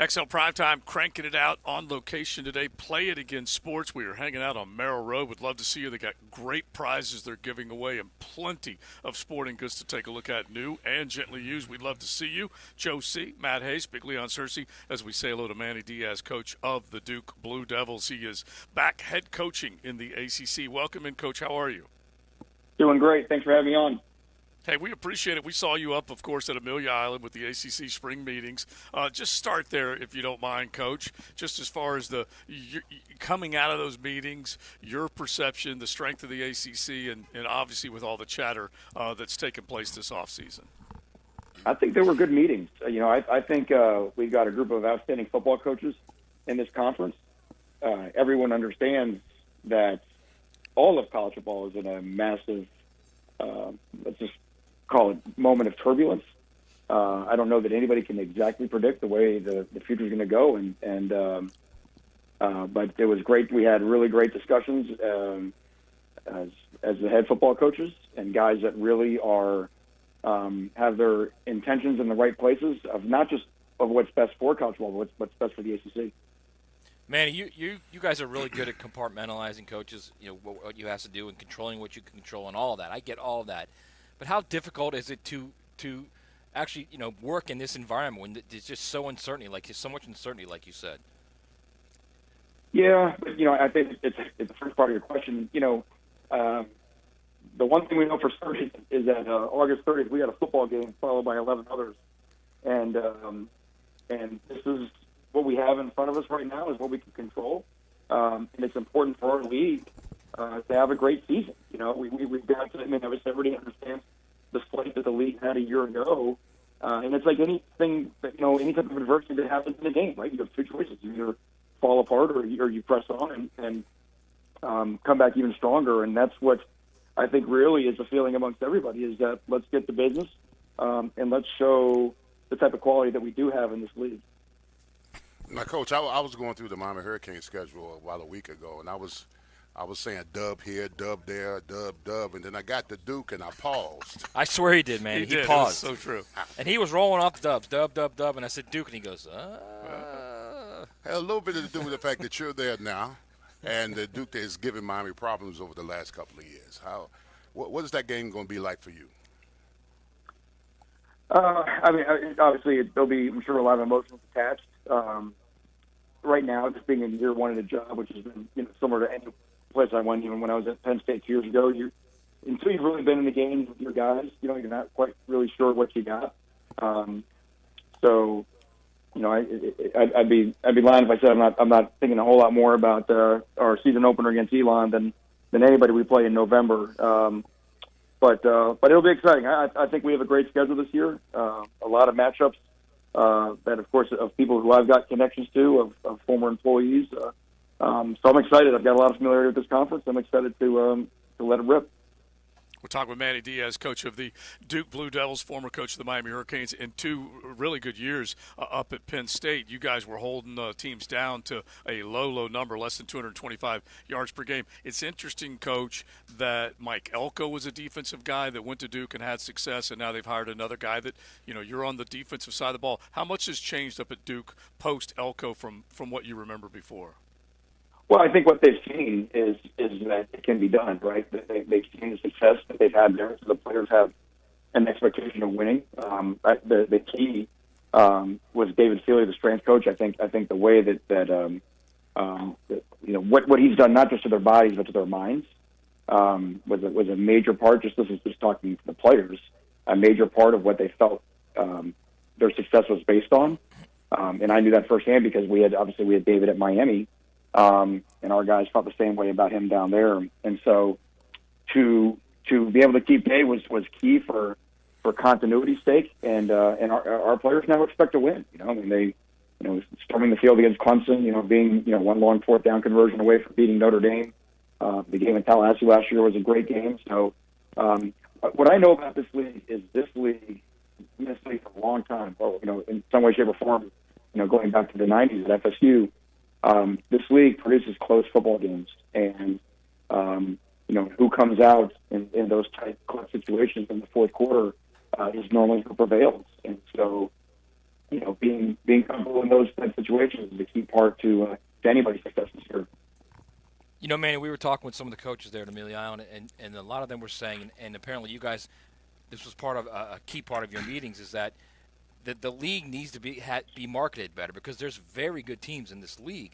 XL Primetime cranking it out on location today. Play It Again Sports. We are hanging out on Merrill Road. Would love to see you. They got great prizes they're giving away and plenty of sporting goods to take a look at, new and gently used. We'd love to see you. Joe C., Matt Hayes, Big Leon Searcy, as we say hello to Manny Diaz, coach of the Duke Blue Devils. He is back head coaching in the ACC. Welcome in, Coach. How are you? Doing great. Thanks for having me on. Hey, we appreciate it. We saw you up, of course, at Amelia Island with the ACC spring meetings. Just start there, if you don't mind, Coach, just as far as the coming out of those meetings, your perception, the strength of the ACC, and obviously with all the chatter that's taken place this offseason. I think they were good meetings. I think we've got a group of outstanding football coaches in this conference. Everyone understands that all of college football is in a massive, let's just call it moment of turbulence. I don't know that anybody can exactly predict the way the future is going to go, but it was great. We had really great discussions as the head football coaches and guys that really are have their intentions in the right places of not just of what's best for college football, but what's best for the ACC. Manny, you guys are really good at compartmentalizing, coaches. You know what you have to do and controlling what you can control and all of that. I get all of that, but how difficult is it to actually work in this environment when there's just so much uncertainty, like you said? Yeah, but I think it's the first part of your question. The one thing we know for certain is that August 30th we had a football game followed by 11 others, and this is. What we have in front of us right now is what we can control, and it's important for our league to have a great season. We've got to. Obviously, everybody understands the slate that the league had a year ago, and it's like anything that any type of adversity that happens in a game, right? You have two choices: you either fall apart or you press on and come back even stronger. And that's what I think really is the feeling amongst everybody: is that let's get the business and let's show the type of quality that we do have in this league. Now, Coach, I was going through the Miami Hurricane schedule about a week ago, and I was I was saying dub here, dub there, dub, and then I got to Duke and I paused. I swear he did, man. He did. Paused. It was so true. And he was rolling off the dubs, dub, and I said Duke, and he goes, Had a little bit to do with the fact that you're there now, and Duke has given Miami problems over the last couple of years. What is that game going to be like for you? Obviously, there'll be, I'm sure, a lot of emotions attached. Right now, just being in year one of the job, which has been similar to any place I went, even when I was at Penn State 2 years ago, until you've really been in the game with your guys, you're not quite really sure what you got. So, I'd be lying if I said I'm not thinking a whole lot more about our season opener against Elon than anybody we play in November. But it'll be exciting. I think we have a great schedule this year. A lot of matchups that, of course, of people who I've got connections to, of former employees. So I'm excited. I've got a lot of familiarity with this conference. I'm excited to let it rip. We're talking with Manny Diaz, coach of the Duke Blue Devils, former coach of the Miami Hurricanes, in 2 really good years up at Penn State. You guys were holding teams down to a low number, less than 225 yards per game. It's interesting, Coach, that Mike Elko was a defensive guy that went to Duke and had success, and now they've hired another guy that, you're on the defensive side of the ball. How much has changed up at Duke post-Elko from what you remember before? Well, I think what they've seen is that it can be done, right? They've seen the success that they've had there, so the players have an expectation of winning. The key was David Seeley, the strength coach. I think the way that what he's done, not just to their bodies but to their minds, was a major part. This is just talking to the players, a major part of what they felt their success was based on. And I knew that firsthand because we had David at Miami. And our guys felt the same way about him down there. And so to be able to keep Dave was key for continuity's sake. And our players now expect to win. They storming the field against Clemson, being, one long 4th down conversion away from beating Notre Dame. The game in Tallahassee last year was a great game. So what I know about this league is this league for a long time, in some way, shape, or form, going back to the 90s at FSU, this league produces close football games, and who comes out in those tight close situations in the fourth quarter is normally who prevails. And so, being comfortable in those type situations is a key part to anybody's success this year. Manny, we were talking with some of the coaches there at Amelia Island, and a lot of them were saying, and apparently you guys, this was part of a key part of your meetings, is that the league needs to be marketed better because there's very good teams in this league.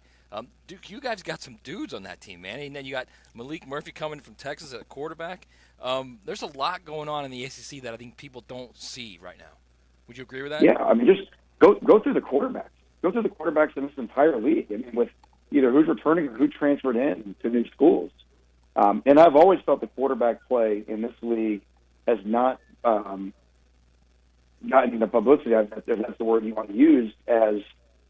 Duke, you guys got some dudes on that team, man. And then you got Malik Murphy coming from Texas at quarterback. There's a lot going on in the ACC that I think people don't see right now. Would you agree with that? Yeah, just go through the quarterbacks. Go through the quarterbacks in this entire league. With either who's returning or who transferred in to new schools. And I've always felt the quarterback play in this league has not gotten the publicity, if that's the word you want to use, as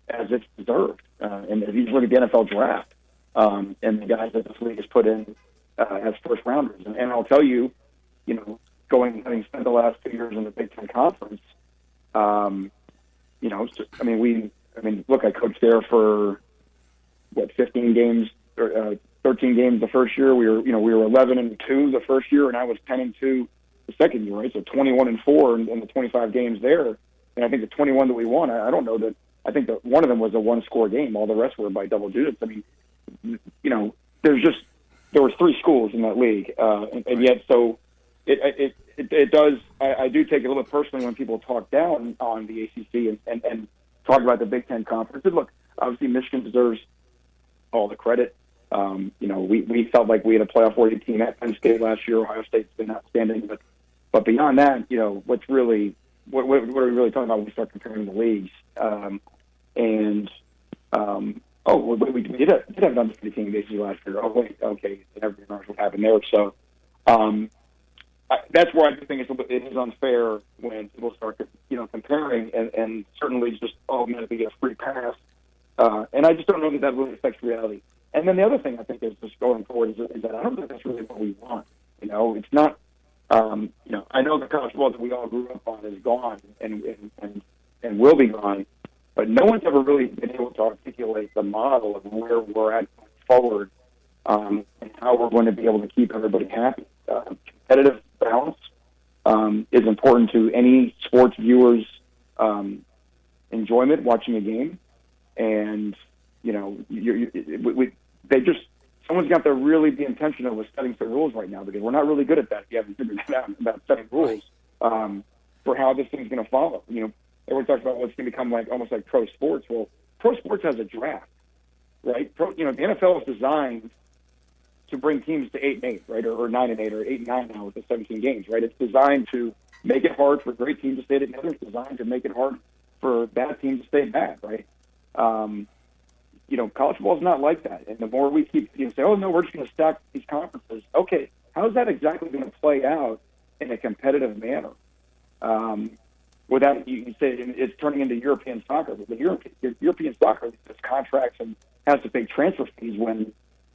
it's deserved. And if you look at the NFL draft and the guys that this league has put in as first rounders, and I'll tell you, having spent the last 2 years in the Big Ten Conference, look, I coached there for 15 games or 13 games the first year. We were 11-2 the first year, and I was 10-2 the second year, right? So 21-4 in the 25 games there. And I think the 21 that we won, I don't know that. I think that one of them was a one-score game. All the rest were by double digits. There was 3 schools in that league, and yet so it does. I do take it a little bit personally when people talk down on the ACC and talk about the Big Ten Conference. And look, obviously Michigan deserves all the credit. We felt like we had a playoff-worthy team at Penn State last year. Ohio State's been outstanding, but beyond that, what are we really talking about when we start comparing the leagues? We did have an undefeated team basically last year. Oh wait, okay, everybody knows what happened there. So that's where I do think it is unfair when people start comparing and certainly just automatically get a free pass. And I just don't know that really affects reality. And then the other thing I think is just going forward is that I don't think that's really what we want. It's not. I know the college football that we all grew up on is gone and will be gone, but no one's ever really been able to articulate the model of where we're at forward and how we're going to be able to keep everybody happy. Competitive balance is important to any sports viewer's enjoyment watching a game, and someone's got to really be intentional with setting some rules right now, because we're not really good at that. If you haven't figured that out about setting rules for how this thing's going to follow. Everyone talks about what's going to become almost like pro sports. Well, pro sports has a draft, right? The NFL is designed to bring teams to 8-8, right, or 9-8, or 8-9 now with the 17 games, right? It's designed to make it hard for great teams to stay together. It's designed to make it hard for bad teams to stay bad, right? College football is not like that. And the more we keep say, oh no, we're just going to stack these conferences. Okay, how's that exactly going to play out in a competitive manner? Without you say it's turning into European soccer. But the European soccer has contracts and has to pay transfer fees when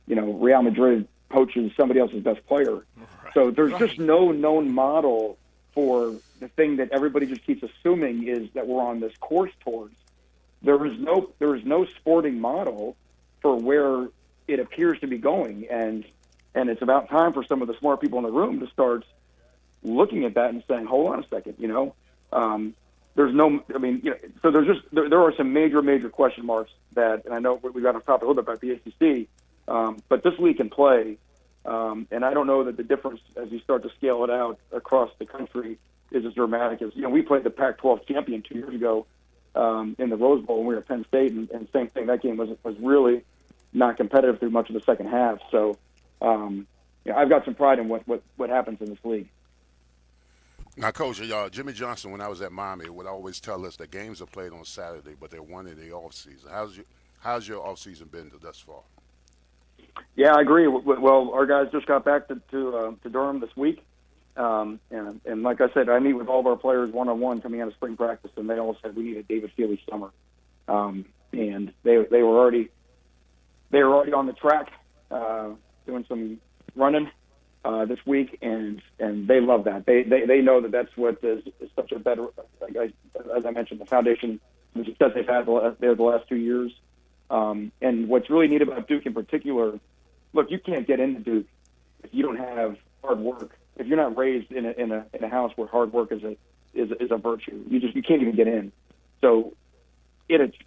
Real Madrid poaches somebody else's best player. Right. So there's just no known model for the thing that everybody just keeps assuming is that we're on this course towards. There is no sporting model for where it appears to be going, and it's about time for some of the smart people in the room to start looking at that and saying, hold on a second, so there are some major question marks that, and I know we got to talk a little bit about the ACC, but this league can play, and I don't know that the difference as you start to scale it out across the country is as dramatic as, we played the Pac-12 champion 2 years ago in the Rose Bowl when we were at Penn State, and same thing, that game was really not competitive through much of the second half. So I've got some pride in what happens in this league. Now, Coach, Jimmy Johnson, when I was at Miami, would always tell us that games are played on Saturday, but they're won in the off season. How's your off season been thus far? Yeah, I agree. Well, our guys just got back to Durham this week, and like I said, I meet with all of our players one-on-one coming out of spring practice, and they all said we need a David Feely summer, and they were already on the track doing some running this week, and they love that. They know that's what is such a better, as I mentioned, the foundation, the success they've had the last 2 years. And what's really neat about Duke in particular, look, you can't get into Duke if you don't have hard work. If you're not raised in a house where hard work is a virtue, you can't even get in. So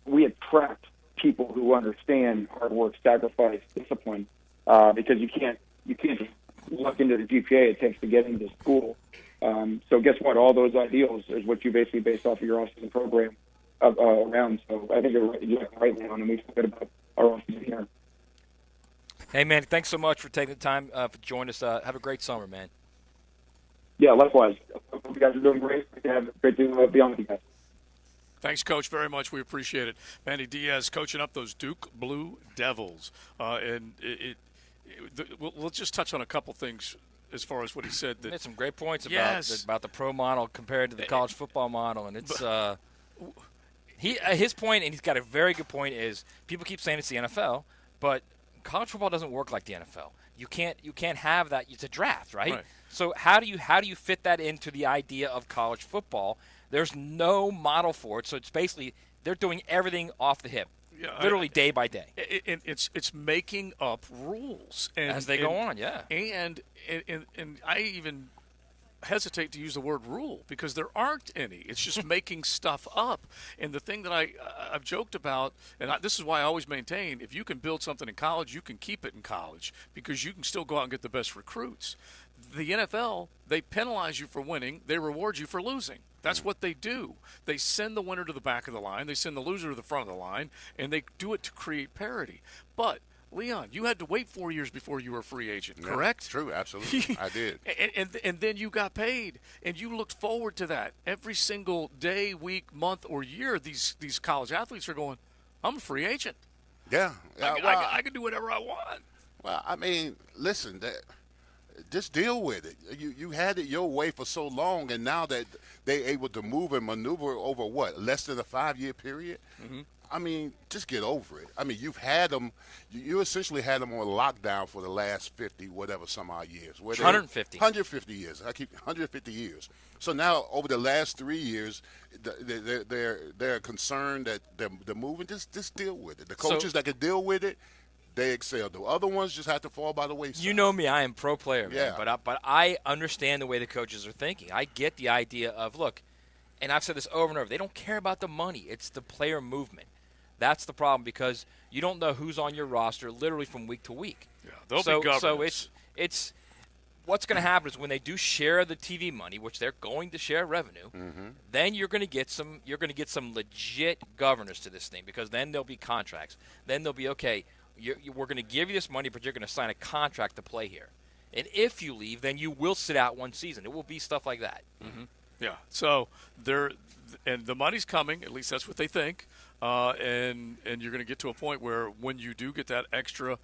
we attract people who understand hard work, sacrifice, discipline, because you can't just look into the GPA it takes to get into school. So guess what? All those ideals is what you basically base off of your off-season program around. So I think you're right now, and we feel good about our off-season here. Hey, man, thanks so much for taking the time for joining us. Have a great summer, man. Yeah, likewise. I hope you guys are doing great. Great to be on with you guys. Thanks, Coach, very much. We appreciate it. Manny Diaz coaching up those Duke Blue Devils. We'll just touch on a couple things as far as what he said. He had some great points yes. about the pro model compared to the college football model, and it's his point, and he's got a very good point. Is people keep saying it's the NFL, but college football doesn't work like the NFL. You can't have that. It's a draft, right? So how do you fit that into the idea of college football? There's no model for it, so it's basically they're doing everything off the hip. Yeah, literally day by day. It's making up rules as they go on, yeah. And I even hesitate to use the word rule because there aren't any. It's just making stuff up. And the thing that I've joked about, and this is why I always maintain, if you can build something in college, you can keep it in college because you can still go out and get the best recruits. The NFL, they penalize you for winning. They reward you for losing. That's what they do. They send the winner to the back of the line. They send the loser to the front of the line, and they do it to create parity. But, Leon, you had to wait 4 years before you were a free agent, correct? True, absolutely. I did. And then you got paid, and you looked forward to that. Every single day, week, month, or year, these college athletes are going, I'm a free agent. Yeah. I can do whatever I want. Well, I mean, listen, just deal with it. You had it your way for so long, and now that they're able to move and maneuver over less than a 5-year period? Mm-hmm. I mean, just get over it. I mean, you've had them. You essentially had them on lockdown for the last 50, whatever, some odd years. 150. 150 years. I keep 150 years. So now, over the last 3 years, they're concerned that they're moving. Just deal with it. The coaches that can deal with it, they excel. The other ones just have to fall by the wayside. You know me, I am pro player, man. Yeah. But I understand the way the coaches are thinking. I get the idea of, look, and I've said this over and over, they don't care about the money. It's the player movement. That's the problem, because you don't know who's on your roster literally from week to week. Yeah, they'll be governors. So it's what's going to happen is when they do share the TV money, which they're going to share revenue, then you're going to get some legit governors to this thing, because then there'll be contracts. Then they'll be, okay, we're going to give you this money, but you're going to sign a contract to play here. And if you leave, then you will sit out one season. It will be stuff like that. Yeah. So and the money's coming. At least that's what they think. And you're going to get to a point where when you do get that extra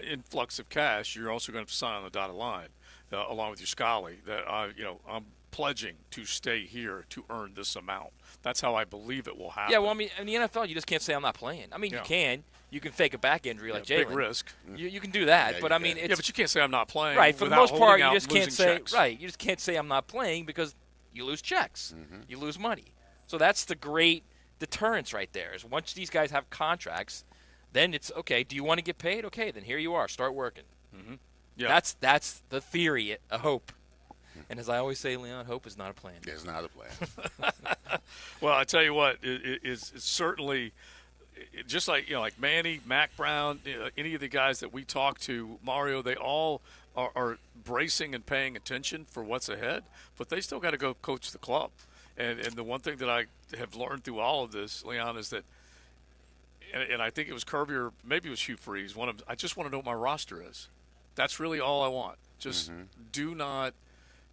influx of cash, you're also going to sign on the dotted line along with your Scully that I'm pledging to stay here to earn this amount. That's how I believe it will happen. Yeah. Well, I mean, in the NFL, you just can't say I'm not playing. I mean, you can fake a back injury like Jalen. Big risk. You can do that, but I mean, it's, but you can't say I'm not playing. Right. For the most part, you just can't say checks. right. You just can't say I'm not playing because you lose checks, you lose money. So that's the great deterrence right there. Is once these guys have contracts, then it's okay. Do you want to get paid? Okay, then here you are. Start working. Yeah. That's the theory. A hope. And as I always say, Leon, hope is not a plan. It's not a plan. Well, I tell you what, it's certainly just like like Manny, Mac Brown, any of the guys that we talk to, Mario, they all are bracing and paying attention for what's ahead, but they still got to go coach the club. And the one thing that I have learned through all of this, Leon, is that, and I think it was Kirby or maybe it was Hugh Freeze, I just want to know what my roster is. That's really all I want. Just do not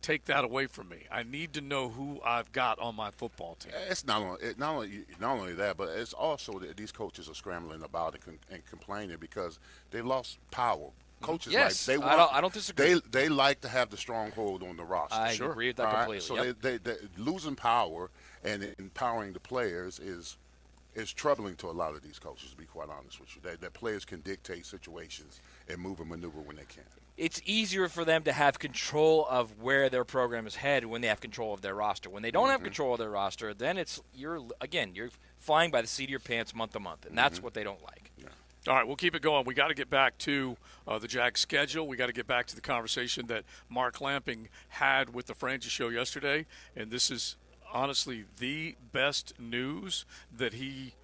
take that away from me. I need to know who I've got on my football team. It's not only that, but it's also that these coaches are scrambling about and complaining because they lost power. Coaches, yes, like, I don't disagree. They like to have the stronghold on the roster. I agree with that completely. So they losing power and empowering the players is troubling to a lot of these coaches, to be quite honest with you. That players can dictate situations and move and maneuver when they can. It's easier for them to have control of where their program is headed when they have control of their roster. When they don't have control of their roster, then you're flying by the seat of your pants month to month, and that's what they don't like. Yeah. All right, we'll keep it going. We got to get back to the Jags schedule. We got to get back to the conversation that Mark Lamping had with the Franchi Show yesterday, and this is honestly the best news that he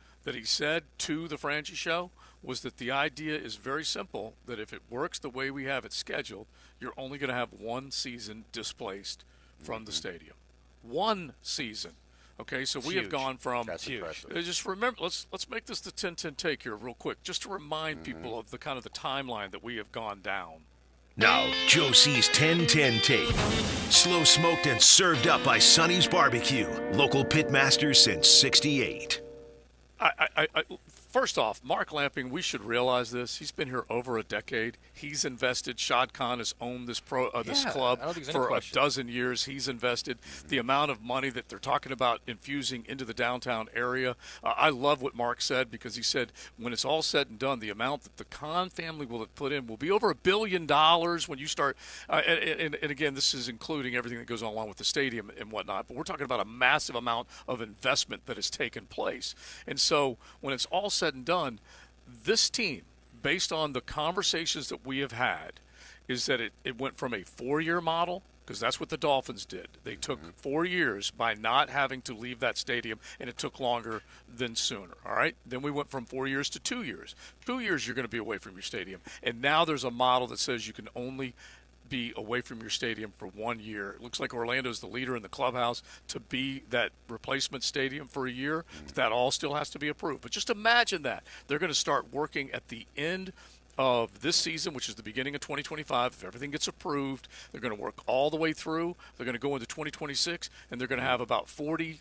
said to the Franchi Show was that the idea is very simple, that if it works the way we have it scheduled, you're only going to have one season displaced from the stadium. One season. Okay, so we have gone from just remember, let's make this the 10-10 take here real quick, just to remind people of the kind of the timeline that we have gone down. Now, Joe C's 10-10 take. Slow smoked and served up by Sonny's Barbecue. Local pitmaster since '68. First off, Mark Lamping, we should realize this. He's been here over a decade. He's invested. Shad Khan has owned this club for a dozen years. He's invested. The amount of money that they're talking about infusing into the downtown area. I love what Mark said, because he said when it's all said and done, the amount that the Khan family will have put in will be over $1 billion when you start. And again, this is including everything that goes along with the stadium and whatnot. But we're talking about a massive amount of investment that has taken place. And so when it's all said and done, this team, based on the conversations that we have had, is that it went from a 4-year model, because that's what the Dolphins did. They took 4 years by not having to leave that stadium, and it took longer than sooner. All right? Then we went from 4 years to 2 years. 2 years you're going to be away from your stadium. And now there's a model that says you can only be away from your stadium for 1 year. It looks like Orlando's the leader in the clubhouse to be that replacement stadium for a year. But that all still has to be approved. But just imagine that. They're going to start working at the end of this season, which is the beginning of 2025. If everything gets approved, they're going to work all the way through. They're going to go into 2026, and they're going to have about 40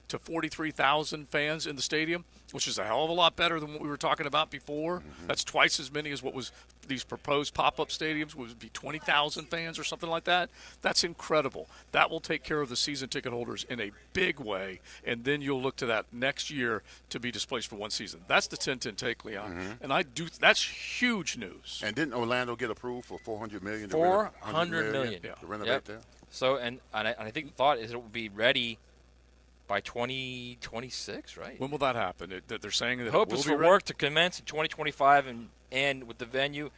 to 43,000 fans in the stadium, which is a hell of a lot better than what we were talking about before. That's twice as many as what was these proposed pop-up stadiums, would be 20,000 fans or something like that. That's incredible. That will take care of the season ticket holders in a big way, and then you'll look to that next year to be displaced for one season. That's the 10-10 take, Leon. And that's huge news. And didn't Orlando get approved for $400 million? $400 million to renovate there? So, and I think the thought is it will be ready by 2026, right? When will that happen? That they're saying that Hope it will is be for ready? work to commence in 2025 and with the venue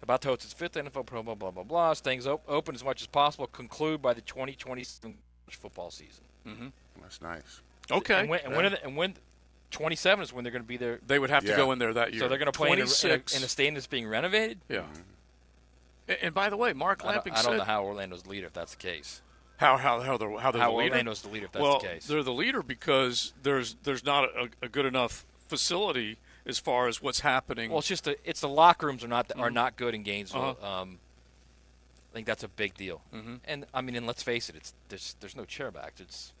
about to host its 5th NFL Pro Bowl, blah, blah, blah. Staying open as much as possible. Conclude by the 2027 football season. Mm-hmm. That's nice. Okay. And when 27 is when they're going to be there. They would have to go in there that year. So they're going to play in a stadium that's being renovated? Yeah. And by the way, Mark Lamping said... I don't know how Orlando's the leader if that's the case. How they're the leader? Orlando's the leader if that's the case. They're the leader because there's not a good enough facility as far as what's happening. Well, it's the locker rooms are not good in Gainesville. I think that's a big deal. Mm-hmm. And I mean, and let's face it, there's no chairbacks.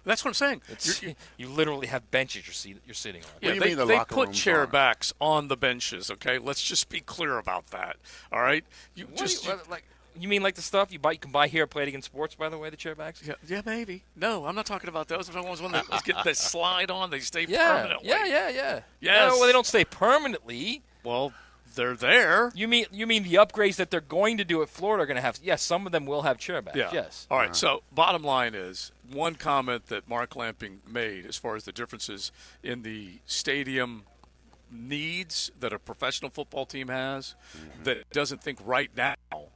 That's what I'm saying. You literally have benches you're sitting on. Yeah, they put chair backs on the benches. Okay, let's just be clear about that. All right, you mean like the stuff you can buy here at Play It Again Sports? By the way, the chair backs. Yeah, maybe. No, I'm not talking about those. I'm talking about ones that get the slide on. They stay permanently. Yeah. Yes. No, well, they don't stay permanently. Well, they're there. You mean the upgrades that they're going to do at Florida are going to have? Yes, some of them will have chair backs. Yeah. Yes. All right. So bottom line is one comment that Mark Lamping made as far as the differences in the stadium needs that a professional football team has, that doesn't think right now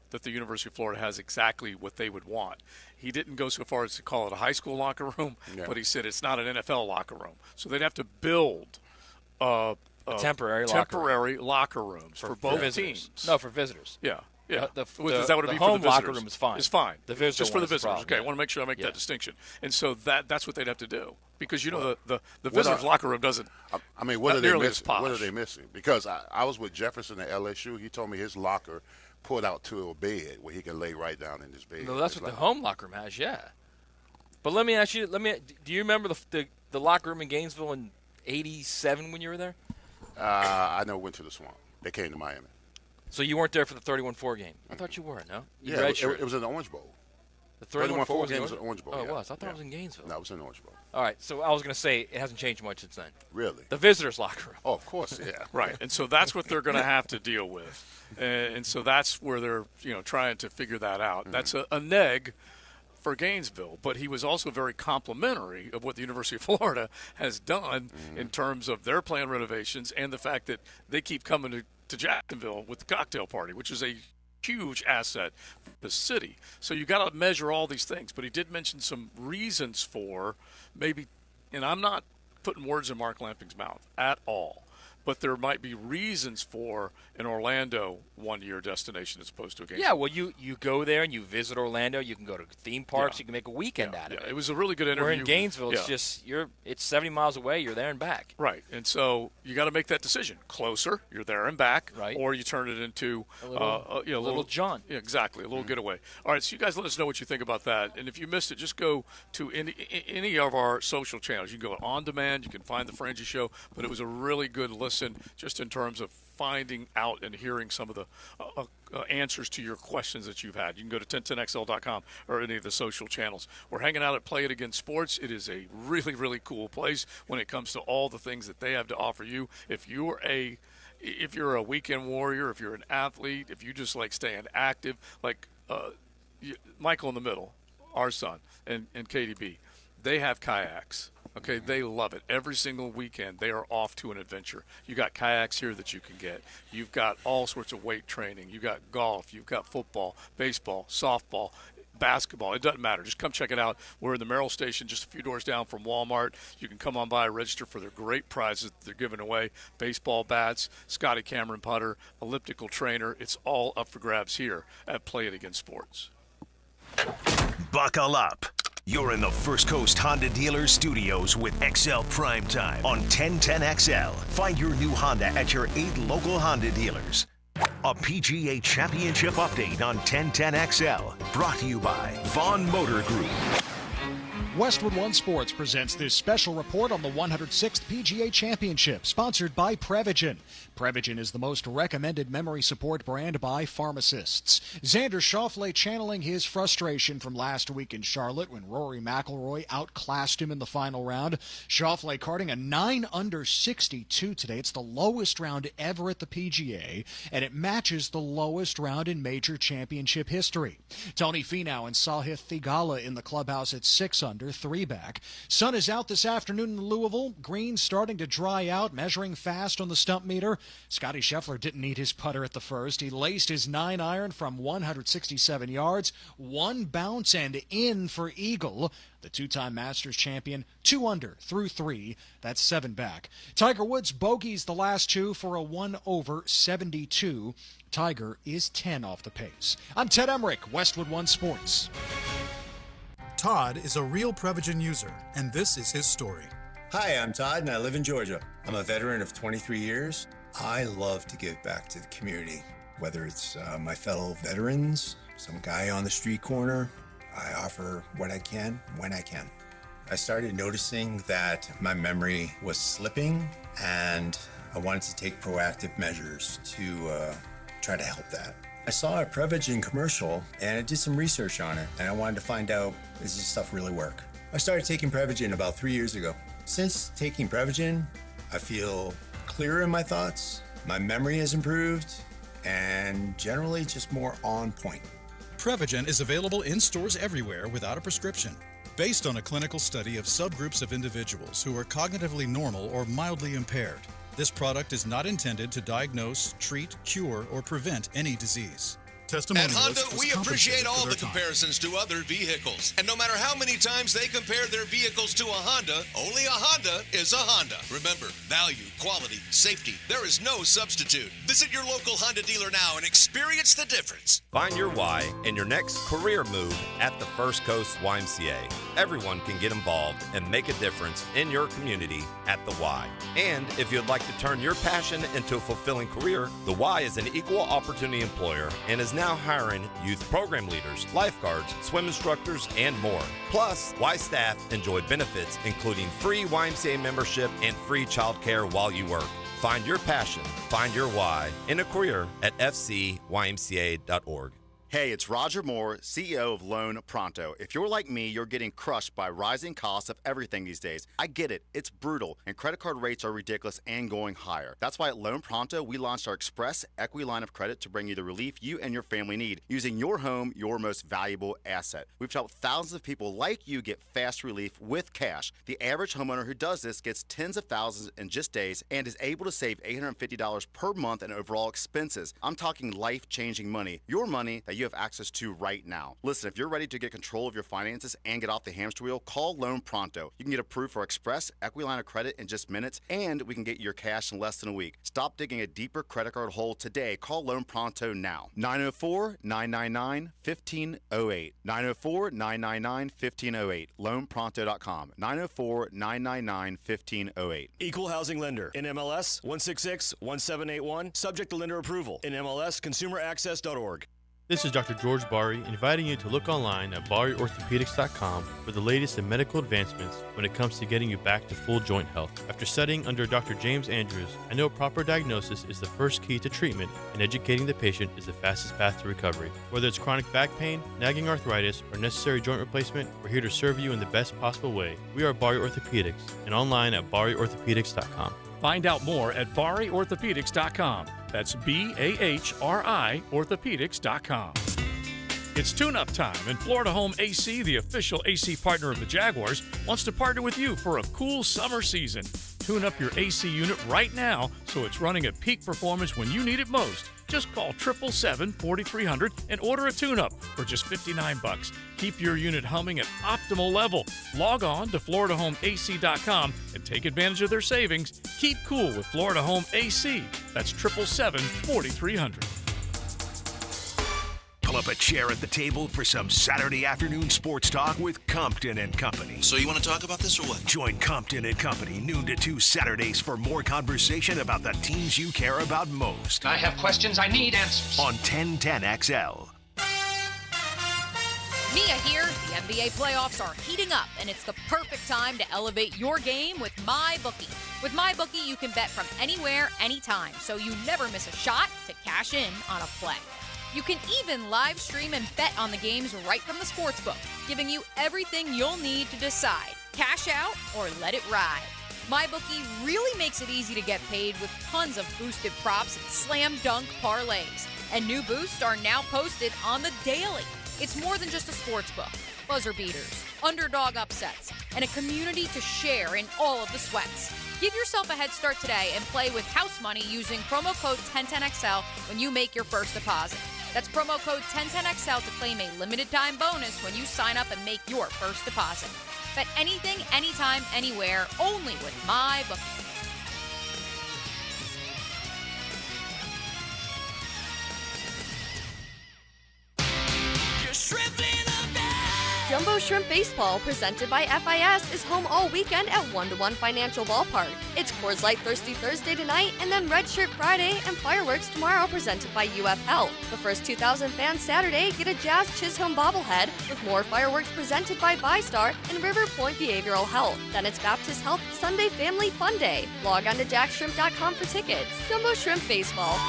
that the University of Florida has exactly what they would want. He didn't go so far as to call it a high school locker room, but he said it's not an NFL locker room. So they'd have to build temporary locker rooms for both teams. No, for visitors. Yeah. Yeah. Is that would be home for the locker visitors? room is fine. It's fine. The visitor just for the one is visitors. problem, Okay, yeah. I want to make sure I make that distinction. And so that's what they'd have to do because the visitors' locker room doesn't. I mean, what are they nearly missing? as posh. What are they missing? Because I was with Jefferson at LSU. He told me his locker pulled out to a bed where he can lay right down in his bed. No, that's what the home locker room has. Yeah. But let me ask you. Do you remember the locker room in Gainesville in '87 when you were there? I never went to the Swamp. They came to Miami. So you weren't there for the 31-4 game? I thought you were, no? It was in the Orange Bowl. The 31-4 game was in the Orange Bowl. Oh, it was. I thought it was in Gainesville. No, it was in the Orange Bowl. All right, so I was going to say it hasn't changed much since then. Really? The visitors' locker room. Oh, of course, yeah. Right, and so that's what they're going to have to deal with. And so that's where they're trying to figure that out. That's a neg for Gainesville, but he was also very complimentary of what the University of Florida has done in terms of their plan renovations and the fact that they keep coming to Jacksonville with the cocktail party, which is a huge asset for the city. So you got to measure all these things. But he did mention some reasons for maybe, and I'm not putting words in Mark Lamping's mouth at all, but there might be reasons for an Orlando one-year destination as opposed to a game. Yeah, well, you go there and you visit Orlando. You can go to theme parks. You can make a weekend out of it. It was a really good interview. We're in Gainesville. It's just it's 70 miles away. You're there and back. Right, and so you got to make that decision. Closer, you're there and back, right? Or you turn it into a little John. Yeah, exactly, a little getaway. All right, so you guys let us know what you think about that. And if you missed it, just go to any of our social channels. You can go on demand. You can find the Frangie Show. But it was a really good listen, just in terms of finding out and hearing some of the answers to your questions that you've had. You can go to 1010XL.com or any of the social channels. We're hanging out at Play It Again Sports. It is a really, really cool place when it comes to all the things that they have to offer you. If you're a weekend warrior, if you're an athlete, if you just like staying active, like Michael in the middle, our son, and KDB, they have kayaks. Okay, they love it. Every single weekend, they are off to an adventure. You got kayaks here that you can get. You've got all sorts of weight training. You've got golf. You've got football, baseball, softball, basketball. It doesn't matter. Just come check it out. We're in the Merrill Station, just a few doors down from Walmart. You can come on by, register for their great prizes that they're giving away. Baseball bats, Scotty Cameron putter, elliptical trainer. It's all up for grabs here at Play It Again Sports. Buckle up. You're in the First Coast Honda Dealer Studios with XL Primetime on 1010XL. Find your new Honda at your 8 local Honda dealers. A PGA Championship update on 1010XL. Brought to you by Vaughn Motor Group. Westwood One Sports presents this special report on the 106th PGA Championship, sponsored by Prevagen. Prevagen is the most recommended memory support brand by pharmacists. Xander Schauffele channeling his frustration from last week in Charlotte when Rory McIlroy outclassed him in the final round. Schauffele carding a 9-under 62 today. It's the lowest round ever at the PGA, and it matches the lowest round in major championship history. Tony Finau and Sahith Theegala in the clubhouse at 6 under. under, 3 back. Sun is out this afternoon in Louisville. Green starting to dry out, measuring fast on the stump meter. Scotty Scheffler didn't need his putter at the first. He laced his 9-iron from 167 yards, 1 bounce and in for eagle. The 2-time Masters champion, 2 under through 3. That's 7 back. Tiger Woods bogeys the last 2 for a 1 over 72. Tiger is 10 off the pace. I'm Ted Emmerich, Westwood One Sports. Todd is a real Prevagen user, and this is his story. Hi, I'm Todd, and I live in Georgia. I'm a veteran of 23 years. I love to give back to the community, whether it's my fellow veterans, some guy on the street corner. I offer what I can, when I can. I started noticing that my memory was slipping, and I wanted to take proactive measures to try to help that. I saw a Prevagen commercial, and I did some research on it, and I wanted to find out, does this stuff really work? I started taking Prevagen about 3 years ago. Since taking Prevagen, I feel clearer in my thoughts, my memory has improved, and generally just more on point. Prevagen is available in stores everywhere without a prescription. Based on a clinical study of subgroups of individuals who are cognitively normal or mildly impaired, this product is not intended to diagnose, treat, cure, or prevent any disease. At Honda, we appreciate all the comparisons to other vehicles. And no matter how many times they compare their vehicles to a Honda, only a Honda is a Honda. Remember, value, quality, safety, there is no substitute. Visit your local Honda dealer now and experience the difference. Find your why in your next career move at the First Coast YMCA. Everyone can get involved and make a difference in your community at the Y. And if you'd like to turn your passion into a fulfilling career, the Y is an equal opportunity employer and is now hiring youth program leaders, lifeguards, swim instructors, and more. Plus, Y staff enjoy benefits including free YMCA membership and free childcare while you work. Find your passion, find your why in a career at fcymca.org. Hey, it's Roger Moore, CEO of Loan Pronto. If you're like me, you're getting crushed by rising costs of everything these days. I get it. It's brutal, and credit card rates are ridiculous and going higher. That's why at Loan Pronto, we launched our Express Equity Line of Credit to bring you the relief you and your family need, using your home, your most valuable asset. We've helped thousands of people like you get fast relief with cash. The average homeowner who does this gets tens of thousands in just days and is able to save $850 per month in overall expenses. I'm talking life-changing money. Your money that you have access to right now. Listen, if you're ready to get control of your finances and get off the hamster wheel, call Loan Pronto. You can get approved for Express Equity Line of Credit in just minutes, and we can get your cash in less than a week. Stop digging a deeper credit card hole today. Call Loan Pronto now. 904-999-1508. 904-999-1508. LoanPronto.com. 904-999-1508. Equal housing lender. NMLS 166-1781. Subject to lender approval. NMLS consumeraccess.org. This is Dr. George Bari inviting you to look online at BariOrthopedics.com for the latest in medical advancements when it comes to getting you back to full joint health. After studying under Dr. James Andrews, I know proper diagnosis is the first key to treatment, and educating the patient is the fastest path to recovery. Whether it's chronic back pain, nagging arthritis, or necessary joint replacement, we're here to serve you in the best possible way. We are Bari Orthopedics and online at BariOrthopedics.com. Find out more at BariOrthopedics.com. That's BAHRI Orthopedics.com. It's tune-up time, and Florida Home AC, the official AC partner of the Jaguars, wants to partner with you for a cool summer season. Tune up your AC unit right now so it's running at peak performance when you need it most. Just call 777-4300 and order a tune-up for just $59. Keep your unit humming at optimal level. Log on to FloridaHomeAC.com and take advantage of their savings. Keep cool with Florida Home AC. That's 777-4300. Pull up a chair at the table for some Saturday afternoon sports talk with Compton and Company. So you want to talk about this or what? Join Compton and Company noon to 2 Saturdays for more conversation about the teams you care about most. I have questions. I need answers. On 1010XL. Mia here. The NBA playoffs are heating up, and it's the perfect time to elevate your game with MyBookie. With MyBookie, you can bet from anywhere, anytime, so you never miss a shot to cash in on a play. You can even live stream and bet on the games right from the sportsbook, giving you everything you'll need to decide, cash out or let it ride. MyBookie really makes it easy to get paid with tons of boosted props and slam dunk parlays. And new boosts are now posted on the daily. It's more than just a sportsbook. buzzer beaters, underdog upsets, and a community to share in all of the sweats. Give yourself a head start today and play with house money using promo code 1010XL when you make your first deposit. That's promo code 1010XL to claim a limited time bonus when you sign up and make your first deposit. Bet anything, anytime, anywhere, only with MyBookie. Jumbo Shrimp Baseball, presented by FIS, is home all weekend at 1-to-1 Financial Ballpark. It's Coors Light Thirsty Thursday tonight, and then Red Shirt Friday and fireworks tomorrow, presented by UF Health. The first 2,000 fans Saturday get a Jazz Chisholm bobblehead, with more fireworks presented by ViStar and River Point Behavioral Health. Then it's Baptist Health Sunday Family Fun Day. Log on to jackshrimp.com for tickets. Jumbo Shrimp Baseball.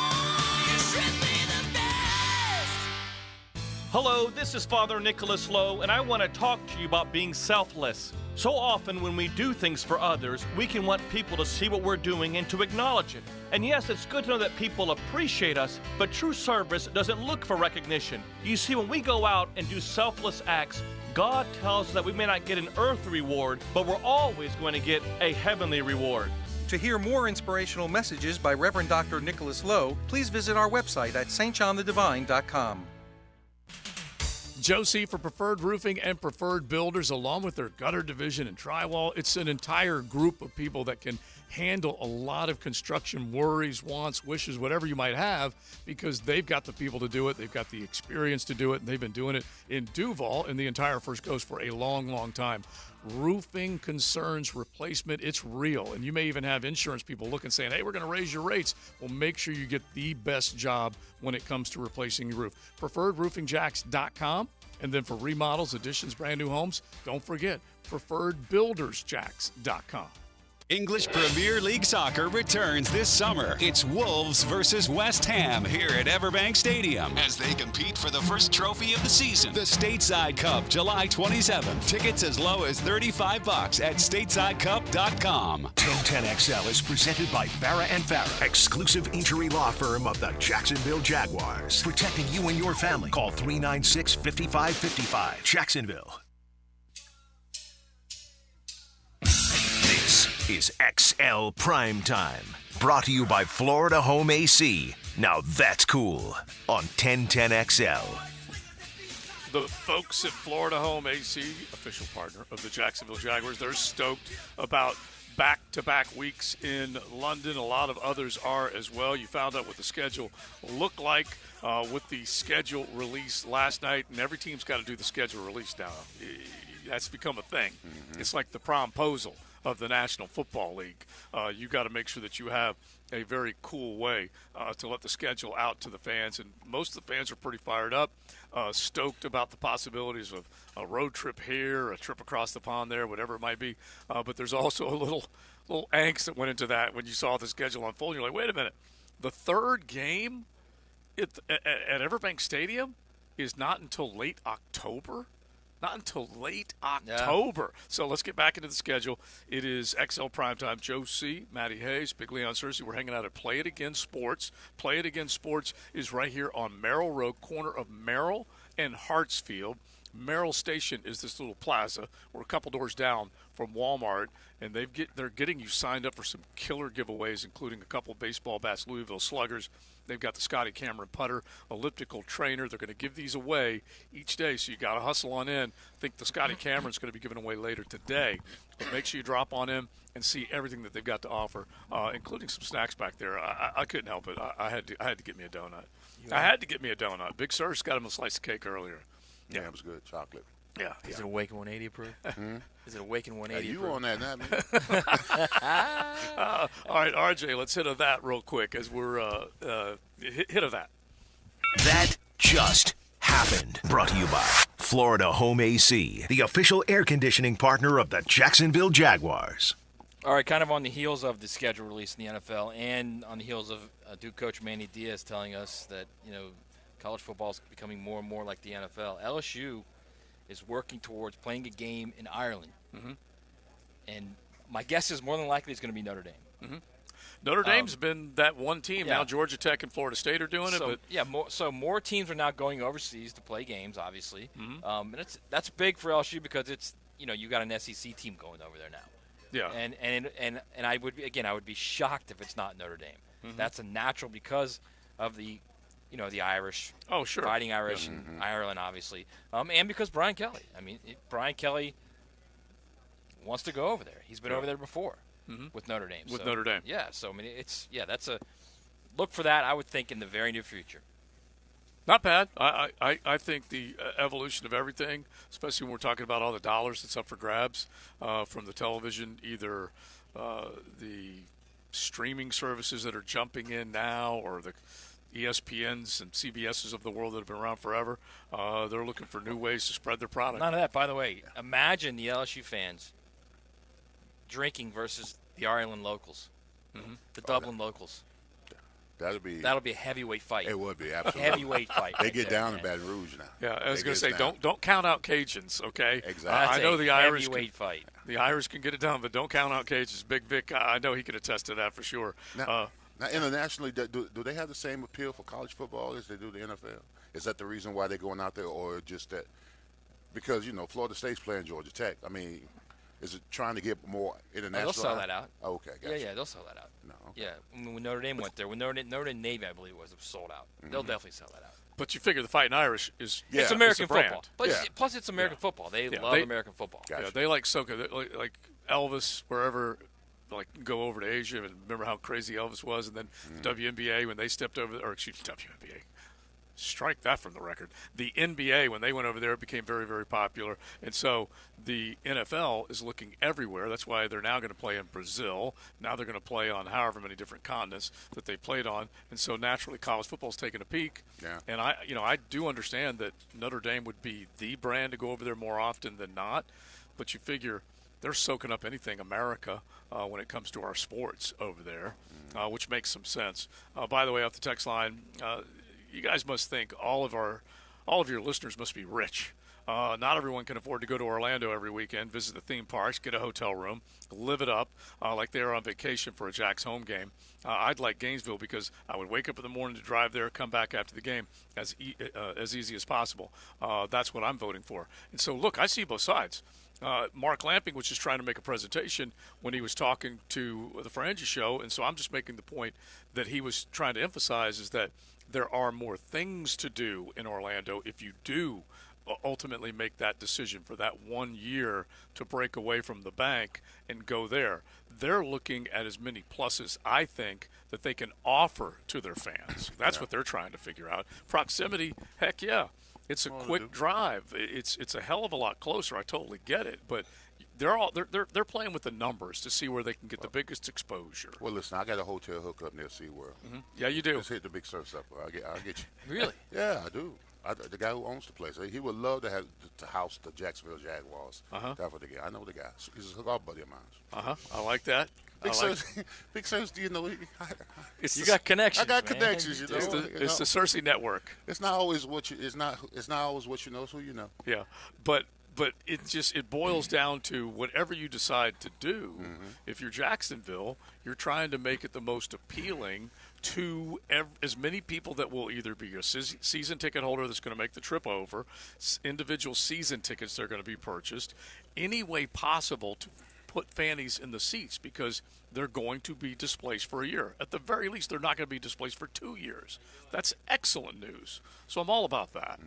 Hello, this is Father Nicholas Lowe, and I want to talk to you about being selfless. So often when we do things for others, we can want people to see what we're doing and to acknowledge it. And yes, it's good to know that people appreciate us, but true service doesn't look for recognition. You see, when we go out and do selfless acts, God tells us that we may not get an earthly reward, but we're always going to get a heavenly reward. To hear more inspirational messages by Reverend Dr. Nicholas Lowe, please visit our website at stjohnthedivine.com. Josie for Preferred Roofing and Preferred Builders, along with their gutter division and drywall. It's an entire group of people that can handle a lot of construction worries, wants, wishes, whatever you might have, because they've got the people to do it. They've got the experience to do it, and they've been doing it in Duval and the entire First Coast for a long, long time. Roofing concerns replacement, it's real. And you may even have insurance people looking, saying, hey, we're going to raise your rates. Well, make sure you get the best job when it comes to replacing your roof. PreferredRoofingJacks.com. And then for remodels, additions, brand new homes, don't forget PreferredBuildersJacks.com. English Premier League Soccer returns this summer. It's Wolves versus West Ham here at Everbank Stadium as they compete for the first trophy of the season, the Stateside Cup, July 27th. Tickets as low as $35 at statesidecup.com. 1010XL is presented by Farah & Farah, exclusive injury law firm of the Jacksonville Jaguars. Protecting you and your family. Call 396-5555. Jacksonville. This is XL Primetime, brought to you by Florida Home AC. Now that's cool on 1010XL. The folks at Florida Home AC, official partner of the Jacksonville Jaguars, they're stoked about back-to-back weeks in London. A lot of others are as well. You found out what the schedule looked like with the schedule release last night, and every team's got to do the schedule release now. That's become a thing. Mm-hmm. It's like the promposal of the National Football League. You got to make sure that you have a very cool way to let the schedule out to the fans. And most of the fans are pretty fired up, stoked about the possibilities of a road trip here, a trip across the pond there, whatever it might be. But there's also a little angst that went into that when you saw the schedule unfold. You're like, wait a minute. The third game at Everbank Stadium is not until late October? Not until late October. Yeah. So let's get back into the schedule. It is XL Primetime. Joe C., Matty Hayes, Big Leon Searcy. We're hanging out at Play It Again Sports. Play It Again Sports is right here on Merrill Road, corner of Merrill and Hartsfield. Merrill Station is this little plaza. We're a couple doors down from Walmart, and they're getting you signed up for some killer giveaways, including a couple baseball bats, Louisville Sluggers. They've got the Scotty Cameron putter, elliptical trainer. They're going to give these away each day, so you got to hustle on in. I think the Scotty Cameron's going to be given away later today. But make sure you drop on in and see everything that they've got to offer, including some snacks back there. I couldn't help it. I had to get me a donut. I had to get me a donut. Big Sur's got him a slice of cake earlier. Yeah, it was good. Chocolate. Yeah. Is it Awaken 180 approved? Is it Awaken 180 you approved? on that now, man. All right, RJ, let's hit of that real quick as we're hit of that. That just happened. Brought to you by Florida Home AC, the official air conditioning partner of the Jacksonville Jaguars. All right, kind of on the heels of the schedule release in the NFL and on the heels of Duke coach Manny Diaz telling us that, college football is becoming more and more like the NFL. LSU is working towards playing a game in Ireland. Mm-hmm. And my guess is more than likely it's going to be Notre Dame. Mm-hmm. Notre Dame's been that one team. Yeah. Now Georgia Tech and Florida State are doing it. So, But yeah, more teams are now going overseas to play games, obviously. And that's big for LSU because it's you got an SEC team going over there now. Yeah. And I would be shocked if it's not Notre Dame. That's a natural because of the the Irish. Oh, sure. Fighting Irish and Ireland, obviously. And because Brian Kelly. I mean, Brian Kelly wants to go over there. He's been over there before with Notre Dame. With Notre Dame. Yeah. So I mean, that's a look for that. I would think in the very near future. Not bad. I think the evolution of everything, especially when we're talking about all the dollars that's up for grabs from the television, either the streaming services that are jumping in now or the ESPNs and CBSs of the world that have been around forever, they're looking for new ways to spread their product. None of that, by the way. Imagine the LSU fans drinking versus the Ireland locals, the Dublin locals. That'll be a heavyweight fight. It would be, absolutely. Heavyweight fight. They get down in Baton Rouge now. Yeah, I was going to say, don't count out Cajuns, okay? Exactly. I know the Irish heavyweight fight. The Irish can get it done, but don't count out Cajuns. Big Vic, I know he can attest to that for sure. Now, internationally, do they have the same appeal for college football as they do the NFL? Is that the reason why they're going out there, or just that? Because, Florida State's playing Georgia Tech. I mean, is it trying to get more international? They'll sell that out. Oh, okay, gotcha. Yeah, they'll sell that out. No, okay. Yeah, when Notre Dame went there, when Notre Dame Navy, I believe it was sold out. They'll definitely sell that out. But you figure the Fighting Irish is it's American it's a brand. football. Plus, it's American football. They love American football. Yeah, they like soca. Like Elvis, wherever, like go over to Asia and remember how crazy Elvis was, and then WNBA when they stepped over, or excuse me, WNBA. Strike that from the record. The NBA, when they went over there, it became very, very popular. And so the NFL is looking everywhere. That's why they're now going to play in Brazil. Now they're going to play on however many different continents that they played on. And so naturally, college football is taking a peek. Yeah. And I do understand that Notre Dame would be the brand to go over there more often than not. But you figure they're soaking up anything America when it comes to our sports over there, which makes some sense. By the way, off the text line, you guys must think all of your listeners must be rich. Not everyone can afford to go to Orlando every weekend, visit the theme parks, get a hotel room, live it up like they are on vacation for a Jack's home game. I'd like Gainesville because I would wake up in the morning to drive there, come back after the game as easy as possible. That's what I'm voting for. And so, look, I see both sides. Mark Lamping was just trying to make a presentation when he was talking to the Frangie show, and so I'm just making the point that he was trying to emphasize is that there are more things to do in Orlando if you do ultimately make that decision for that 1 year to break away from the bank and go there. They're looking at as many pluses, I think, that they can offer to their fans. That's what they're trying to figure out. Proximity, heck yeah. It's a quick drive. It's a hell of a lot closer. I totally get it, but they're playing with the numbers to see where they can get the biggest exposure. Well, listen, I got a hotel hookup near SeaWorld. Yeah, you do. Let's hit the big surf stuff. I'll get you. Really? Yeah, I do. The guy who owns the place, he would love to have to house the Jacksonville Jaguars. That's what the guy. I know the guy. He's a hookup buddy of mine. I like that. Big Surf, do you know? You got connections. I got man. connections. You know, It's the Searcy network. It's not always what you. It's not always what you know. It's who you know. Yeah, but it boils down to whatever you decide to do. If you're Jacksonville, you're trying to make it the most appealing to as many people that will either be a season ticket holder that's going to make the trip over, individual season tickets that are going to be purchased, any way possible to put fannies in the seats because they're going to be displaced for a year. At the very least, they're not going to be displaced for 2 years. That's excellent news. So I'm all about that.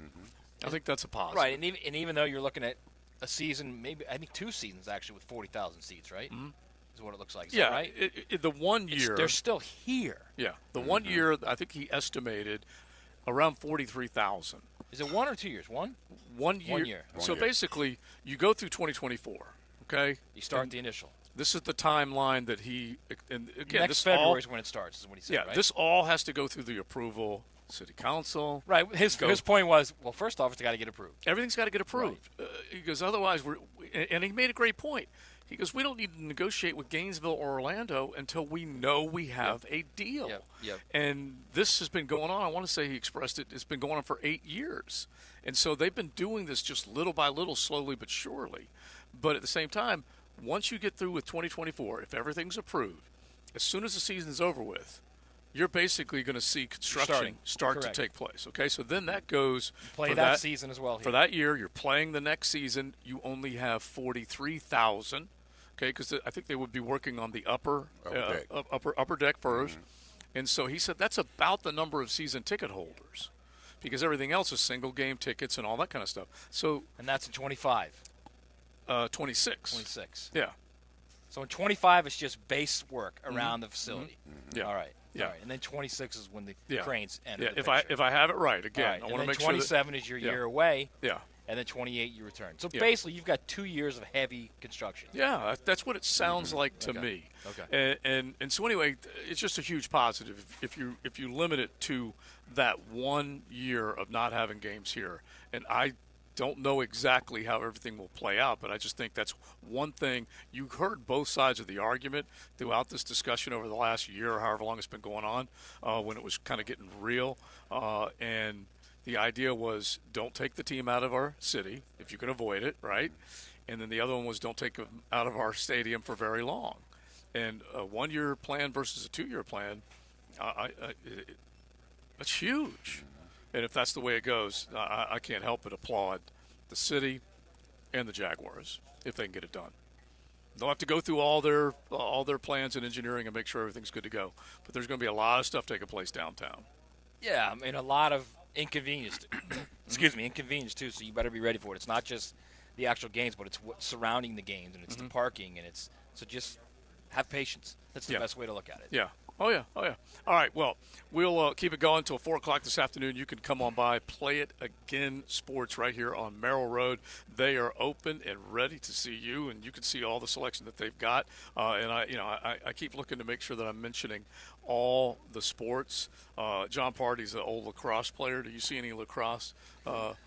I think that's a positive. Right, and even though you're looking at a season, maybe I think 2 seasons actually with 40,000 seats, right? Is what it looks like. Is that right? The 1 year. They're still here. Yeah, the 1 year, I think he estimated around 43,000. Is it 1 or 2 years? 1? 1 year. 1 year. So basically, you go through 2024. Okay. You start the initial. This is the timeline that he. And again, next February is when it starts. Is what he said. Yeah, right? this all has to go through the approval. City Council. Right. His point was, well, first off, it's got to get approved. Everything's got to get approved. Right. He goes, otherwise, and he made a great point. He goes, we don't need to negotiate with Gainesville or Orlando until we know we have a deal. Yep. And this has been going on. I want to say he expressed it. It's been going on for 8 years. And so they've been doing this just little by little, slowly but surely. But at the same time, once you get through with 2024, if everything's approved, as soon as the season's over with, you're basically going to see construction start to take place. Okay, so then that goes play for that season as well. For that year, you're playing the next season. You only have 43,000. Okay, because I think they would be working on the upper deck first, and so he said that's about the number of season ticket holders, because everything else is single game tickets and all that kind of stuff. So and that's in 25. 26. 26. Yeah. So in 25, it's just base work around the facility. Yeah. All right. Yeah. All right. And then 26 is when the cranes enter. Yeah. The If I have it right, again, right. I want to make 27 sure is your year away. Yeah. And then 28 you return. So basically, you've got 2 years of heavy construction. Yeah, that's what it sounds like to me. Okay. And so anyway, it's just a huge positive if you limit it to that 1 year of not having games here. And I don't know exactly how everything will play out, but I just think that's one thing. You heard both sides of the argument throughout this discussion over the last year or however long it's been going on, when it was kind of getting real. And the idea was don't take the team out of our city if you can avoid it, right? And then the other one was don't take them out of our stadium for very long. And a 1 year plan versus a 2 year plan, that's huge. And if that's the way it goes, I can't help but applaud the city and the Jaguars if they can get it done. They'll have to go through all their plans and engineering and make sure everything's good to go. But there's going to be a lot of stuff taking place downtown. Yeah, I mean, a lot of inconvenience. Inconvenience, too, so you better be ready for it. It's not just the actual games, but it's what's surrounding the games, and it's the parking, and it's – so just have patience. That's the best way to look at it. Yeah. Oh, yeah. All right, well, we'll keep it going until 4 o'clock this afternoon. You can come on by Play It Again Sports right here on Merrill Road. They are open and ready to see you, and you can see all the selection that they've got. And I keep looking to make sure that I'm mentioning all the sports. John Party's an old lacrosse player. Do you see any lacrosse?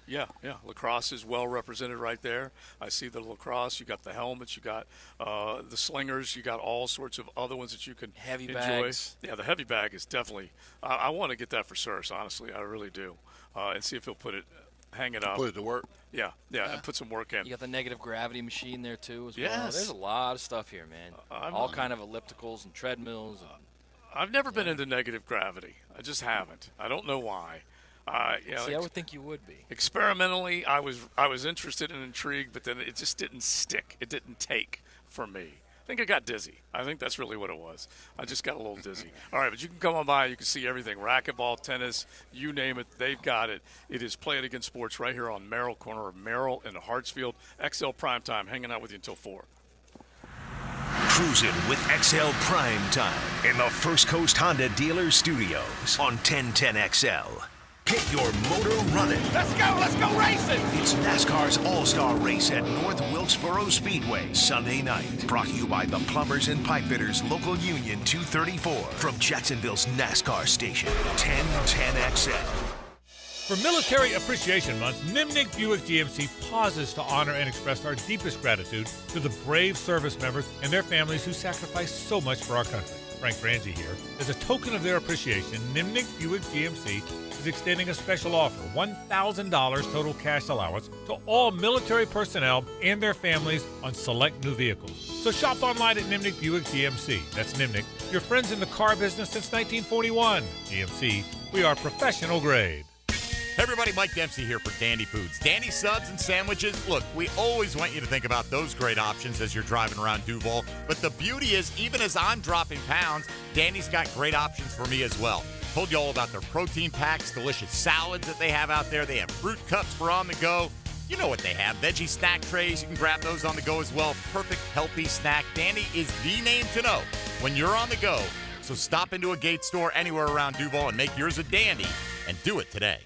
Yeah. Lacrosse is well represented right there. I see the lacrosse. You got the helmets. You got the slingers. You got all sorts of other ones that you can heavy enjoy. Bags. Yeah, the heavy bag is definitely. I want to get that for Searcy, honestly. I really do, and see if he'll hang it up. Put it to work. Yeah, and put some work in. You got the negative gravity machine there too as well. Yes. There's a lot of stuff here, man. All kind of ellipticals and treadmills. I've never been into negative gravity. I just haven't. I don't know why. I would think you would be. Experimentally, I was interested and intrigued, but then it just didn't stick. It didn't take for me. I think I got dizzy. I think that's really what it was. I just got a little dizzy. All right, but you can come on by. You can see everything. Racquetball, tennis, you name it. They've got it. It is Play It Again Sports right here on Merrill, corner of Merrill and Hartsfield. XL Primetime, hanging out with you until 4. Cruising with XL Primetime in the First Coast Honda Dealer Studios on 1010XL. Get your motor running. Let's go racing! It's NASCAR's All-Star Race at North Wilkesboro Speedway, Sunday night. Brought to you by the Plumbers and Pipefitters Local Union 234 from Jacksonville's NASCAR station, 1010XL. For Military Appreciation Month, Nimnik Buick GMC pauses to honor and express our deepest gratitude to the brave service members and their families who sacrifice so much for our country. Frank Frangie here. As a token of their appreciation, Nimnik Buick GMC is extending a special offer, $1,000 total cash allowance to all military personnel and their families on select new vehicles. So shop online at Nimnik Buick GMC. That's Nimnik, your friends in the car business since 1941. GMC, we are professional grade. Hey everybody, Mike Dempsey here for Dandy Foods. Dandy subs and sandwiches. Look, we always want you to think about those great options as you're driving around Duval. But the beauty is, even as I'm dropping pounds, Dandy's got great options for me as well. Told you all about their protein packs, delicious salads that they have out there. They have fruit cups for on the go. You know what they have. Veggie snack trays. You can grab those on the go as well. Perfect, healthy snack. Dandy is the name to know when you're on the go. So stop into a Gates store anywhere around Duval and make yours a Dandy, and do it today.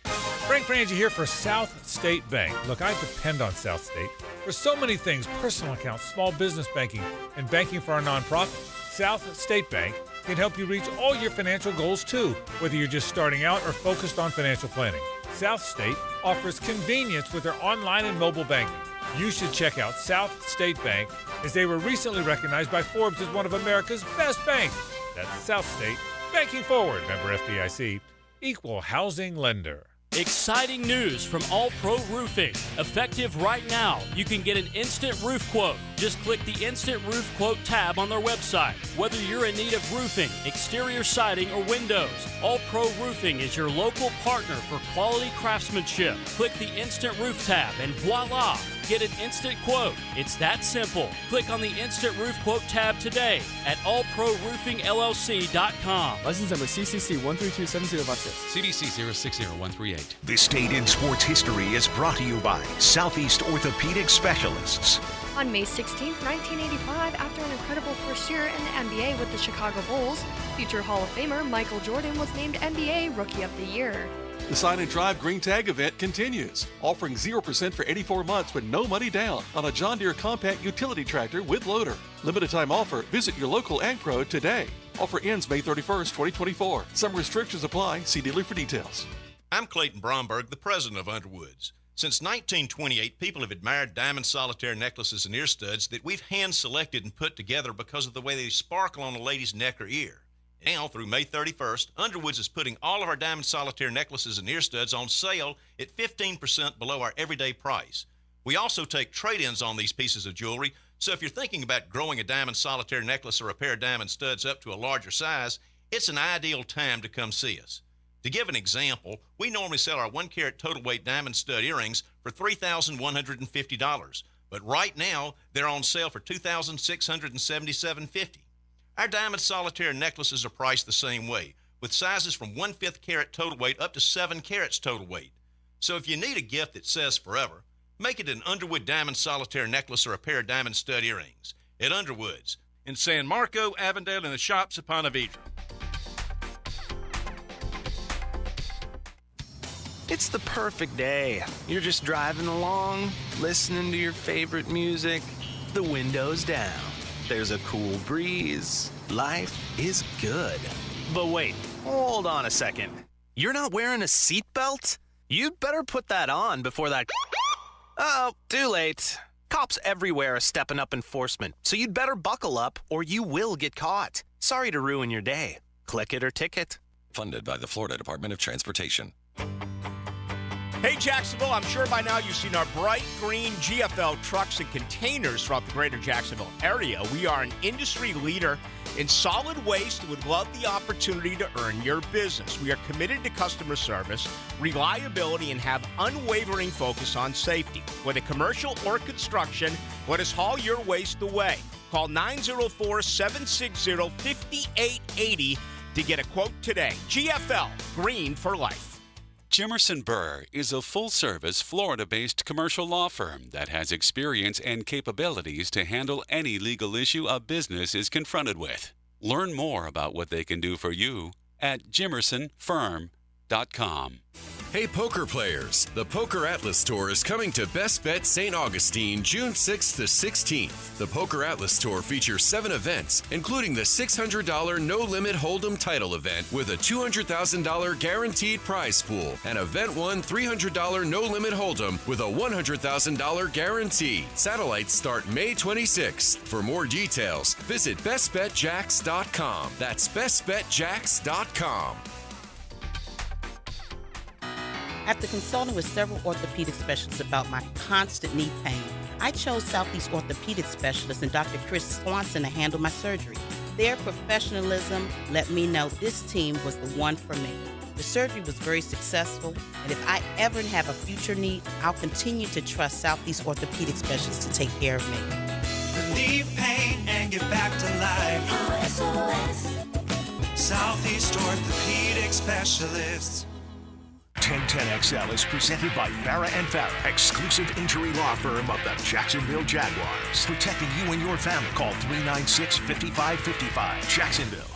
Frank Frangie here for South State Bank. Look, I depend on South State for so many things: personal accounts, small business banking, and banking for our nonprofit. South State Bank can help you reach all your financial goals too, whether you're just starting out or focused on financial planning. South State offers convenience with their online and mobile banking. You should check out South State Bank, as they were recently recognized by Forbes as one of America's best banks. That's South State, banking forward. Member FDIC, equal housing lender. Exciting news from All Pro Roofing. Effective right now, you can get an instant roof quote. Just Just click the Instant Roof Quote tab on their website. Whether you're in need of roofing, exterior siding, or windows, All Pro Roofing is your local partner for quality craftsmanship. Click the Instant Roof tab and voila! Get an instant quote. It's that simple. Click on the Instant Roof Quote tab today at allproroofingllc.com. License number CCC 1327056. CBC 060138. This date in sports history is brought to you by Southeast Orthopedic Specialists. On May 16, 1985, after an incredible first year in the NBA with the Chicago Bulls, future Hall of Famer Michael Jordan was named NBA Rookie of the Year. The Sign and Drive Green Tag event continues, offering 0% for 84 months with no money down on a John Deere compact utility tractor with loader. Limited time offer. Visit your local Ag Pro today. Offer ends May 31st, 2024. Some restrictions apply. See dealer for details. I'm Clayton Bromberg, the president of Underwoods. Since 1928, people have admired diamond solitaire necklaces and ear studs that we've hand-selected and put together because of the way they sparkle on a lady's neck or ear. Now, through May 31st, Underwoods is putting all of our diamond solitaire necklaces and ear studs on sale at 15% below our everyday price. We also take trade-ins on these pieces of jewelry, so if you're thinking about growing a diamond solitaire necklace or a pair of diamond studs up to a larger size, it's an ideal time to come see us. To give an example, we normally sell our 1-carat total weight diamond stud earrings for $3,150, but right now they're on sale for $2,677.50. Our diamond solitaire necklaces are priced the same way, with sizes from 1/5 carat total weight up to 7 carats total weight. So if you need a gift that says forever, make it an Underwood diamond solitaire necklace or a pair of diamond stud earrings at Underwoods in San Marco, Avondale, and the shops at Ponte Vedra. It's the perfect day. You're just driving along, listening to your favorite music, the windows down. There's a cool breeze. Life is good. But wait, hold on a second. You're not wearing a seatbelt? You'd better put that on before that... Uh-oh, too late. Cops everywhere are stepping up enforcement, so you'd better buckle up or you will get caught. Sorry to ruin your day. Click it or ticket. Funded by the Florida Department of Transportation. Hey, Jacksonville, I'm sure by now you've seen our bright green GFL trucks and containers throughout the greater Jacksonville area. We are an industry leader in solid waste and would love the opportunity to earn your business. We are committed to customer service, reliability, and have unwavering focus on safety. Whether commercial or construction, let us haul your waste away. Call 904-760-5880 to get a quote today. GFL, green for life. Jimerson Burr is a full-service, Florida-based commercial law firm that has experience and capabilities to handle any legal issue a business is confronted with. Learn more about what they can do for you at jimersonfirm.com. Hey poker players, the Poker Atlas Tour is coming to Best Bet St. Augustine June 6th to 16th. The Poker Atlas Tour features 7 events, including the $600 no-limit Hold'em title event with a $200,000 guaranteed prize pool and Event 1 $300 no-limit Hold'em with a $100,000 guarantee. Satellites start May 26th. For more details, visit bestbetjacks.com. That's bestbetjacks.com. After consulting with several orthopedic specialists about my constant knee pain, I chose Southeast Orthopedic Specialist and Dr. Chris Swanson to handle my surgery. Their professionalism let me know this team was the one for me. The surgery was very successful, and if I ever have a future need, I'll continue to trust Southeast Orthopedic Specialists to take care of me. Relieve pain and get back to life. SOS. Southeast Orthopedic Specialists. 1010XL is presented by Farah & Farah, exclusive injury law firm of the Jacksonville Jaguars. Protecting you and your family. Call 396-5555. Jacksonville.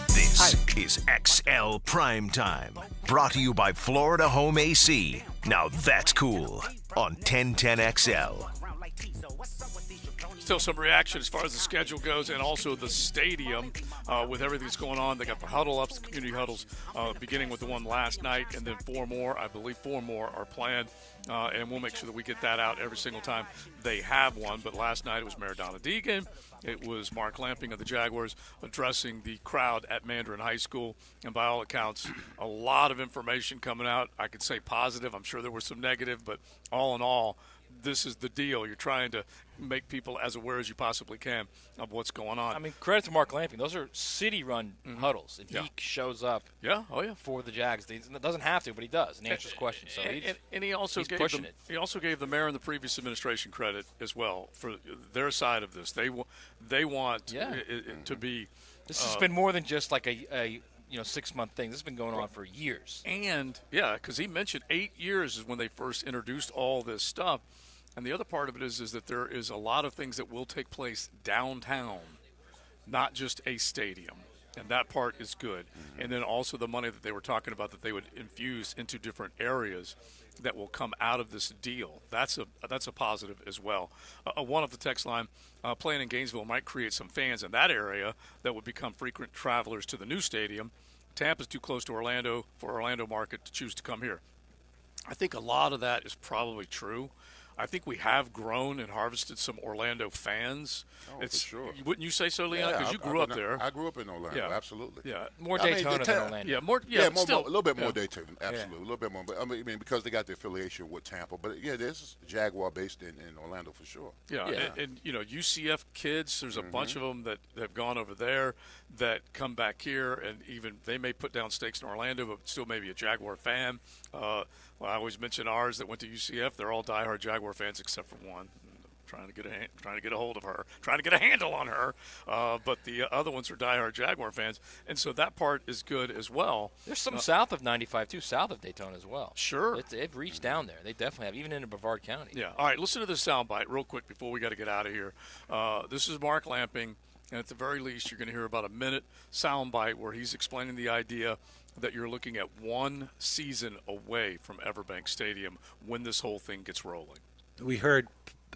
This is XL Primetime. Brought to you by Florida Home AC. Now that's cool. On 1010XL. Still some reaction as far as the schedule goes, and also the stadium with everything that's going on. They got the huddle ups, the community huddles, beginning with the one last night, and then 4 more. I believe 4 more are planned, and we'll make sure that we get that out every single time they have one. But last night it was Maradona Deegan. It was Mark Lamping of the Jaguars addressing the crowd at Mandarin High School, and by all accounts, a lot of information coming out. I could say positive. I'm sure there was some negative, but all in all, this is the deal. You're trying to make people as aware as you possibly can of what's going on. I mean, credit to Mark Lamping. Those are city-run huddles, and he shows up for the Jags. He doesn't have to, but he does, and answers questions. So and he also gave pushing it. He also gave the mayor and the previous administration credit as well for their side of this. They want it to be. This has been more than just like a 6-month thing. This has been going on for years. And, because he mentioned 8 years is when they first introduced all this stuff. And the other part of it is that there is a lot of things that will take place downtown, not just a stadium. And that part is good. And then also the money that they were talking about that they would infuse into different areas that will come out of this deal. That's a positive as well. One of the text line, playing in Gainesville might create some fans in that area that would become frequent travelers to the new stadium. Tampa's too close to Orlando for Orlando market to choose to come here. I think a lot of that is probably true. I think we have grown and harvested some Orlando fans. For sure. Wouldn't you say so, Leon? Because you grew up there. I grew up in Orlando, absolutely. Yeah, more Daytona than Orlando. Yeah, a little bit more Daytona, absolutely, a little bit more. But I mean, because they got the affiliation with Tampa. But this is Jaguar based in Orlando for sure. Yeah. And UCF kids. There's a bunch of them that have gone over there that come back here, and even they may put down stakes in Orlando, but still maybe a Jaguar fan. I always mention ours that went to UCF. They're all diehard Jaguar fans except for one. Trying to get a hold of her, trying to get a handle on her. But the other ones are diehard Jaguar fans, and so that part is good as well. There's some south of 95 too, south of Daytona as well. Sure, they've reached down there. They definitely have, even into Brevard County. Yeah. All right, listen to this soundbite real quick before we got to get out of here. This is Mark Lamping, and at the very least, you're going to hear about a minute soundbite where he's explaining the idea that you're looking at one season away from Everbank Stadium when this whole thing gets rolling. We heard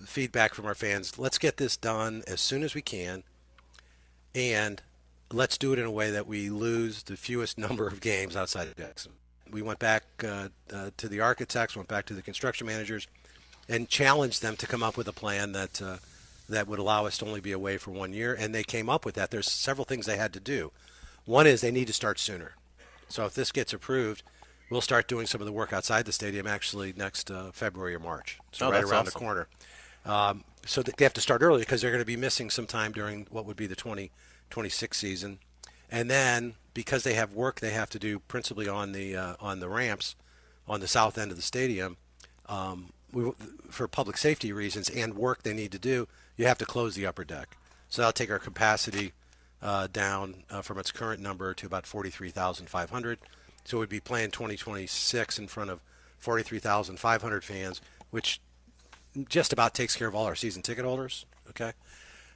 feedback from our fans. Let's get this done as soon as we can, and let's do it in a way that we lose the fewest number of games outside of Jackson. We went back to the architects, went back to the construction managers, and challenged them to come up with a plan that would allow us to only be away for 1 year, and they came up with that. There's several things they had to do. One is they need to start sooner. So if this gets approved, we'll start doing some of the work outside the stadium actually next February or March. So right around the corner. So they have to start early because they're going to be missing some time during what would be the 2026 season. And then because they have work they have to do principally on the ramps on the south end of the stadium, for public safety reasons and work they need to do, you have to close the upper deck. So that'll take our capacity down from its current number to about 43,500. So we'd be playing 2026 in front of 43,500 fans, which just about takes care of all our season ticket holders. Okay.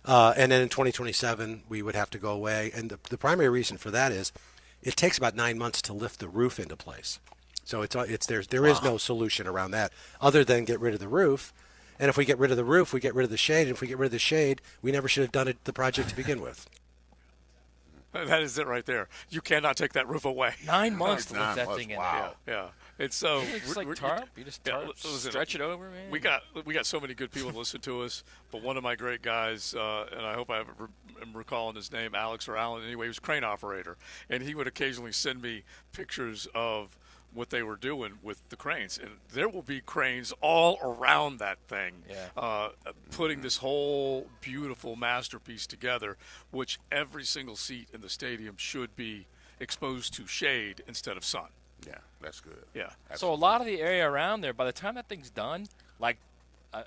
And then in 2027, we would have to go away. And the primary reason for that is it takes about 9 months to lift the roof into place. So there is no solution around that other than get rid of the roof. And if we get rid of the roof, we get rid of the shade. And if we get rid of the shade, we never should have done the project to begin with. That is it right there. You cannot take that roof away. 9 months to lift that thing in. Wow. Yeah. It's so it's like tarp. You just stretch it over, man. We got so many good people to listen to us, but one of my great guys, and I hope I'm recalling his name, Alex or Alan. Anyway, he was a crane operator, and he would occasionally send me pictures of what they were doing with the cranes, and there will be cranes all around that thing, putting this whole beautiful masterpiece together, which every single seat in the stadium should be exposed to shade instead of sun. Yeah, that's good. Yeah. So a lot of the area around there, by the time that thing's done, like,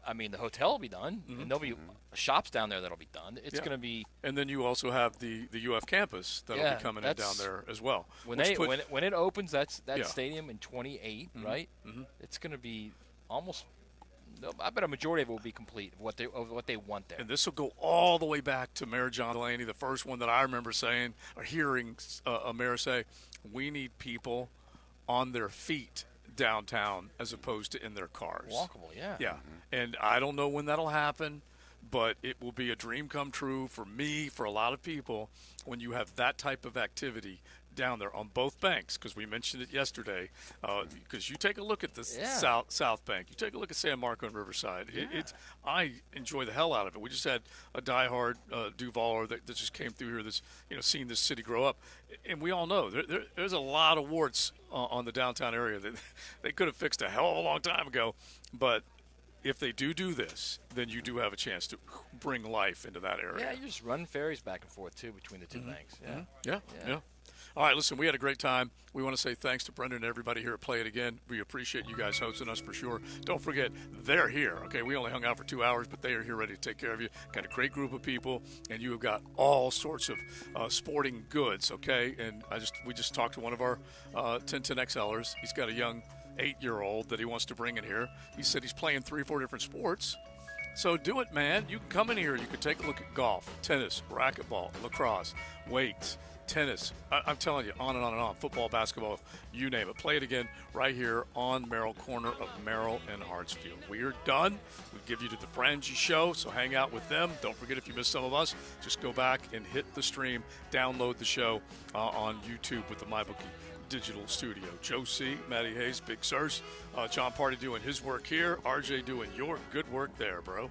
I mean, the hotel will be done, and there'll be shops down there that'll be done. It's going to be. And then you also have the UF campus that'll be coming in down there as well. When it opens, that stadium in 28, right? Mm-hmm. It's going to be almost. I bet a majority of it will be complete. What they want there. And this will go all the way back to Mayor John Delaney, the first one that I remember saying or hearing a mayor say, "We need people on their feet downtown as opposed to in their cars." Walkable, yeah. Yeah. And I don't know when that'll happen, but it will be a dream come true for me, for a lot of people, when you have that type of activity down there on both banks, because we mentioned it yesterday. Because you take a look at the South Bank, you take a look at San Marco and Riverside. I enjoy the hell out of it. We just had a diehard Duvaler that just came through here that's seeing this city grow up, and we all know there's a lot of warts on the downtown area that they could have fixed a hell of a long time ago, but if they do this, then you do have a chance to bring life into that area. Yeah, you just run ferries back and forth too between the two banks. Yeah. All right, listen, we had a great time. We want to say thanks to Brendan and everybody here at Play It Again. We appreciate you guys hosting us for sure. Don't forget, they're here. Okay, we only hung out for 2 hours, but they are here ready to take care of you. Got a great group of people, and you have got all sorts of sporting goods, okay? And we just talked to one of our 1010XLers. He's got a young 8-year-old that he wants to bring in here. He said he's playing 3 or 4 different sports. So do it, man. You can come in here. You can take a look at golf, tennis, racquetball, lacrosse, weights, tennis. I'm telling you, on and on and on. Football, basketball, you name it. Play It Again right here on Merrill, corner of Merrill and Hartsfield. We are done. We give you to the Frangie Show, so hang out with them. Don't forget, if you missed some of us, just go back and hit the stream, download the show on YouTube with the MyBookie Digital Studio. Joe C., Matty Hayes, Big Searcy, John Party doing his work here, RJ doing your good work there, bro.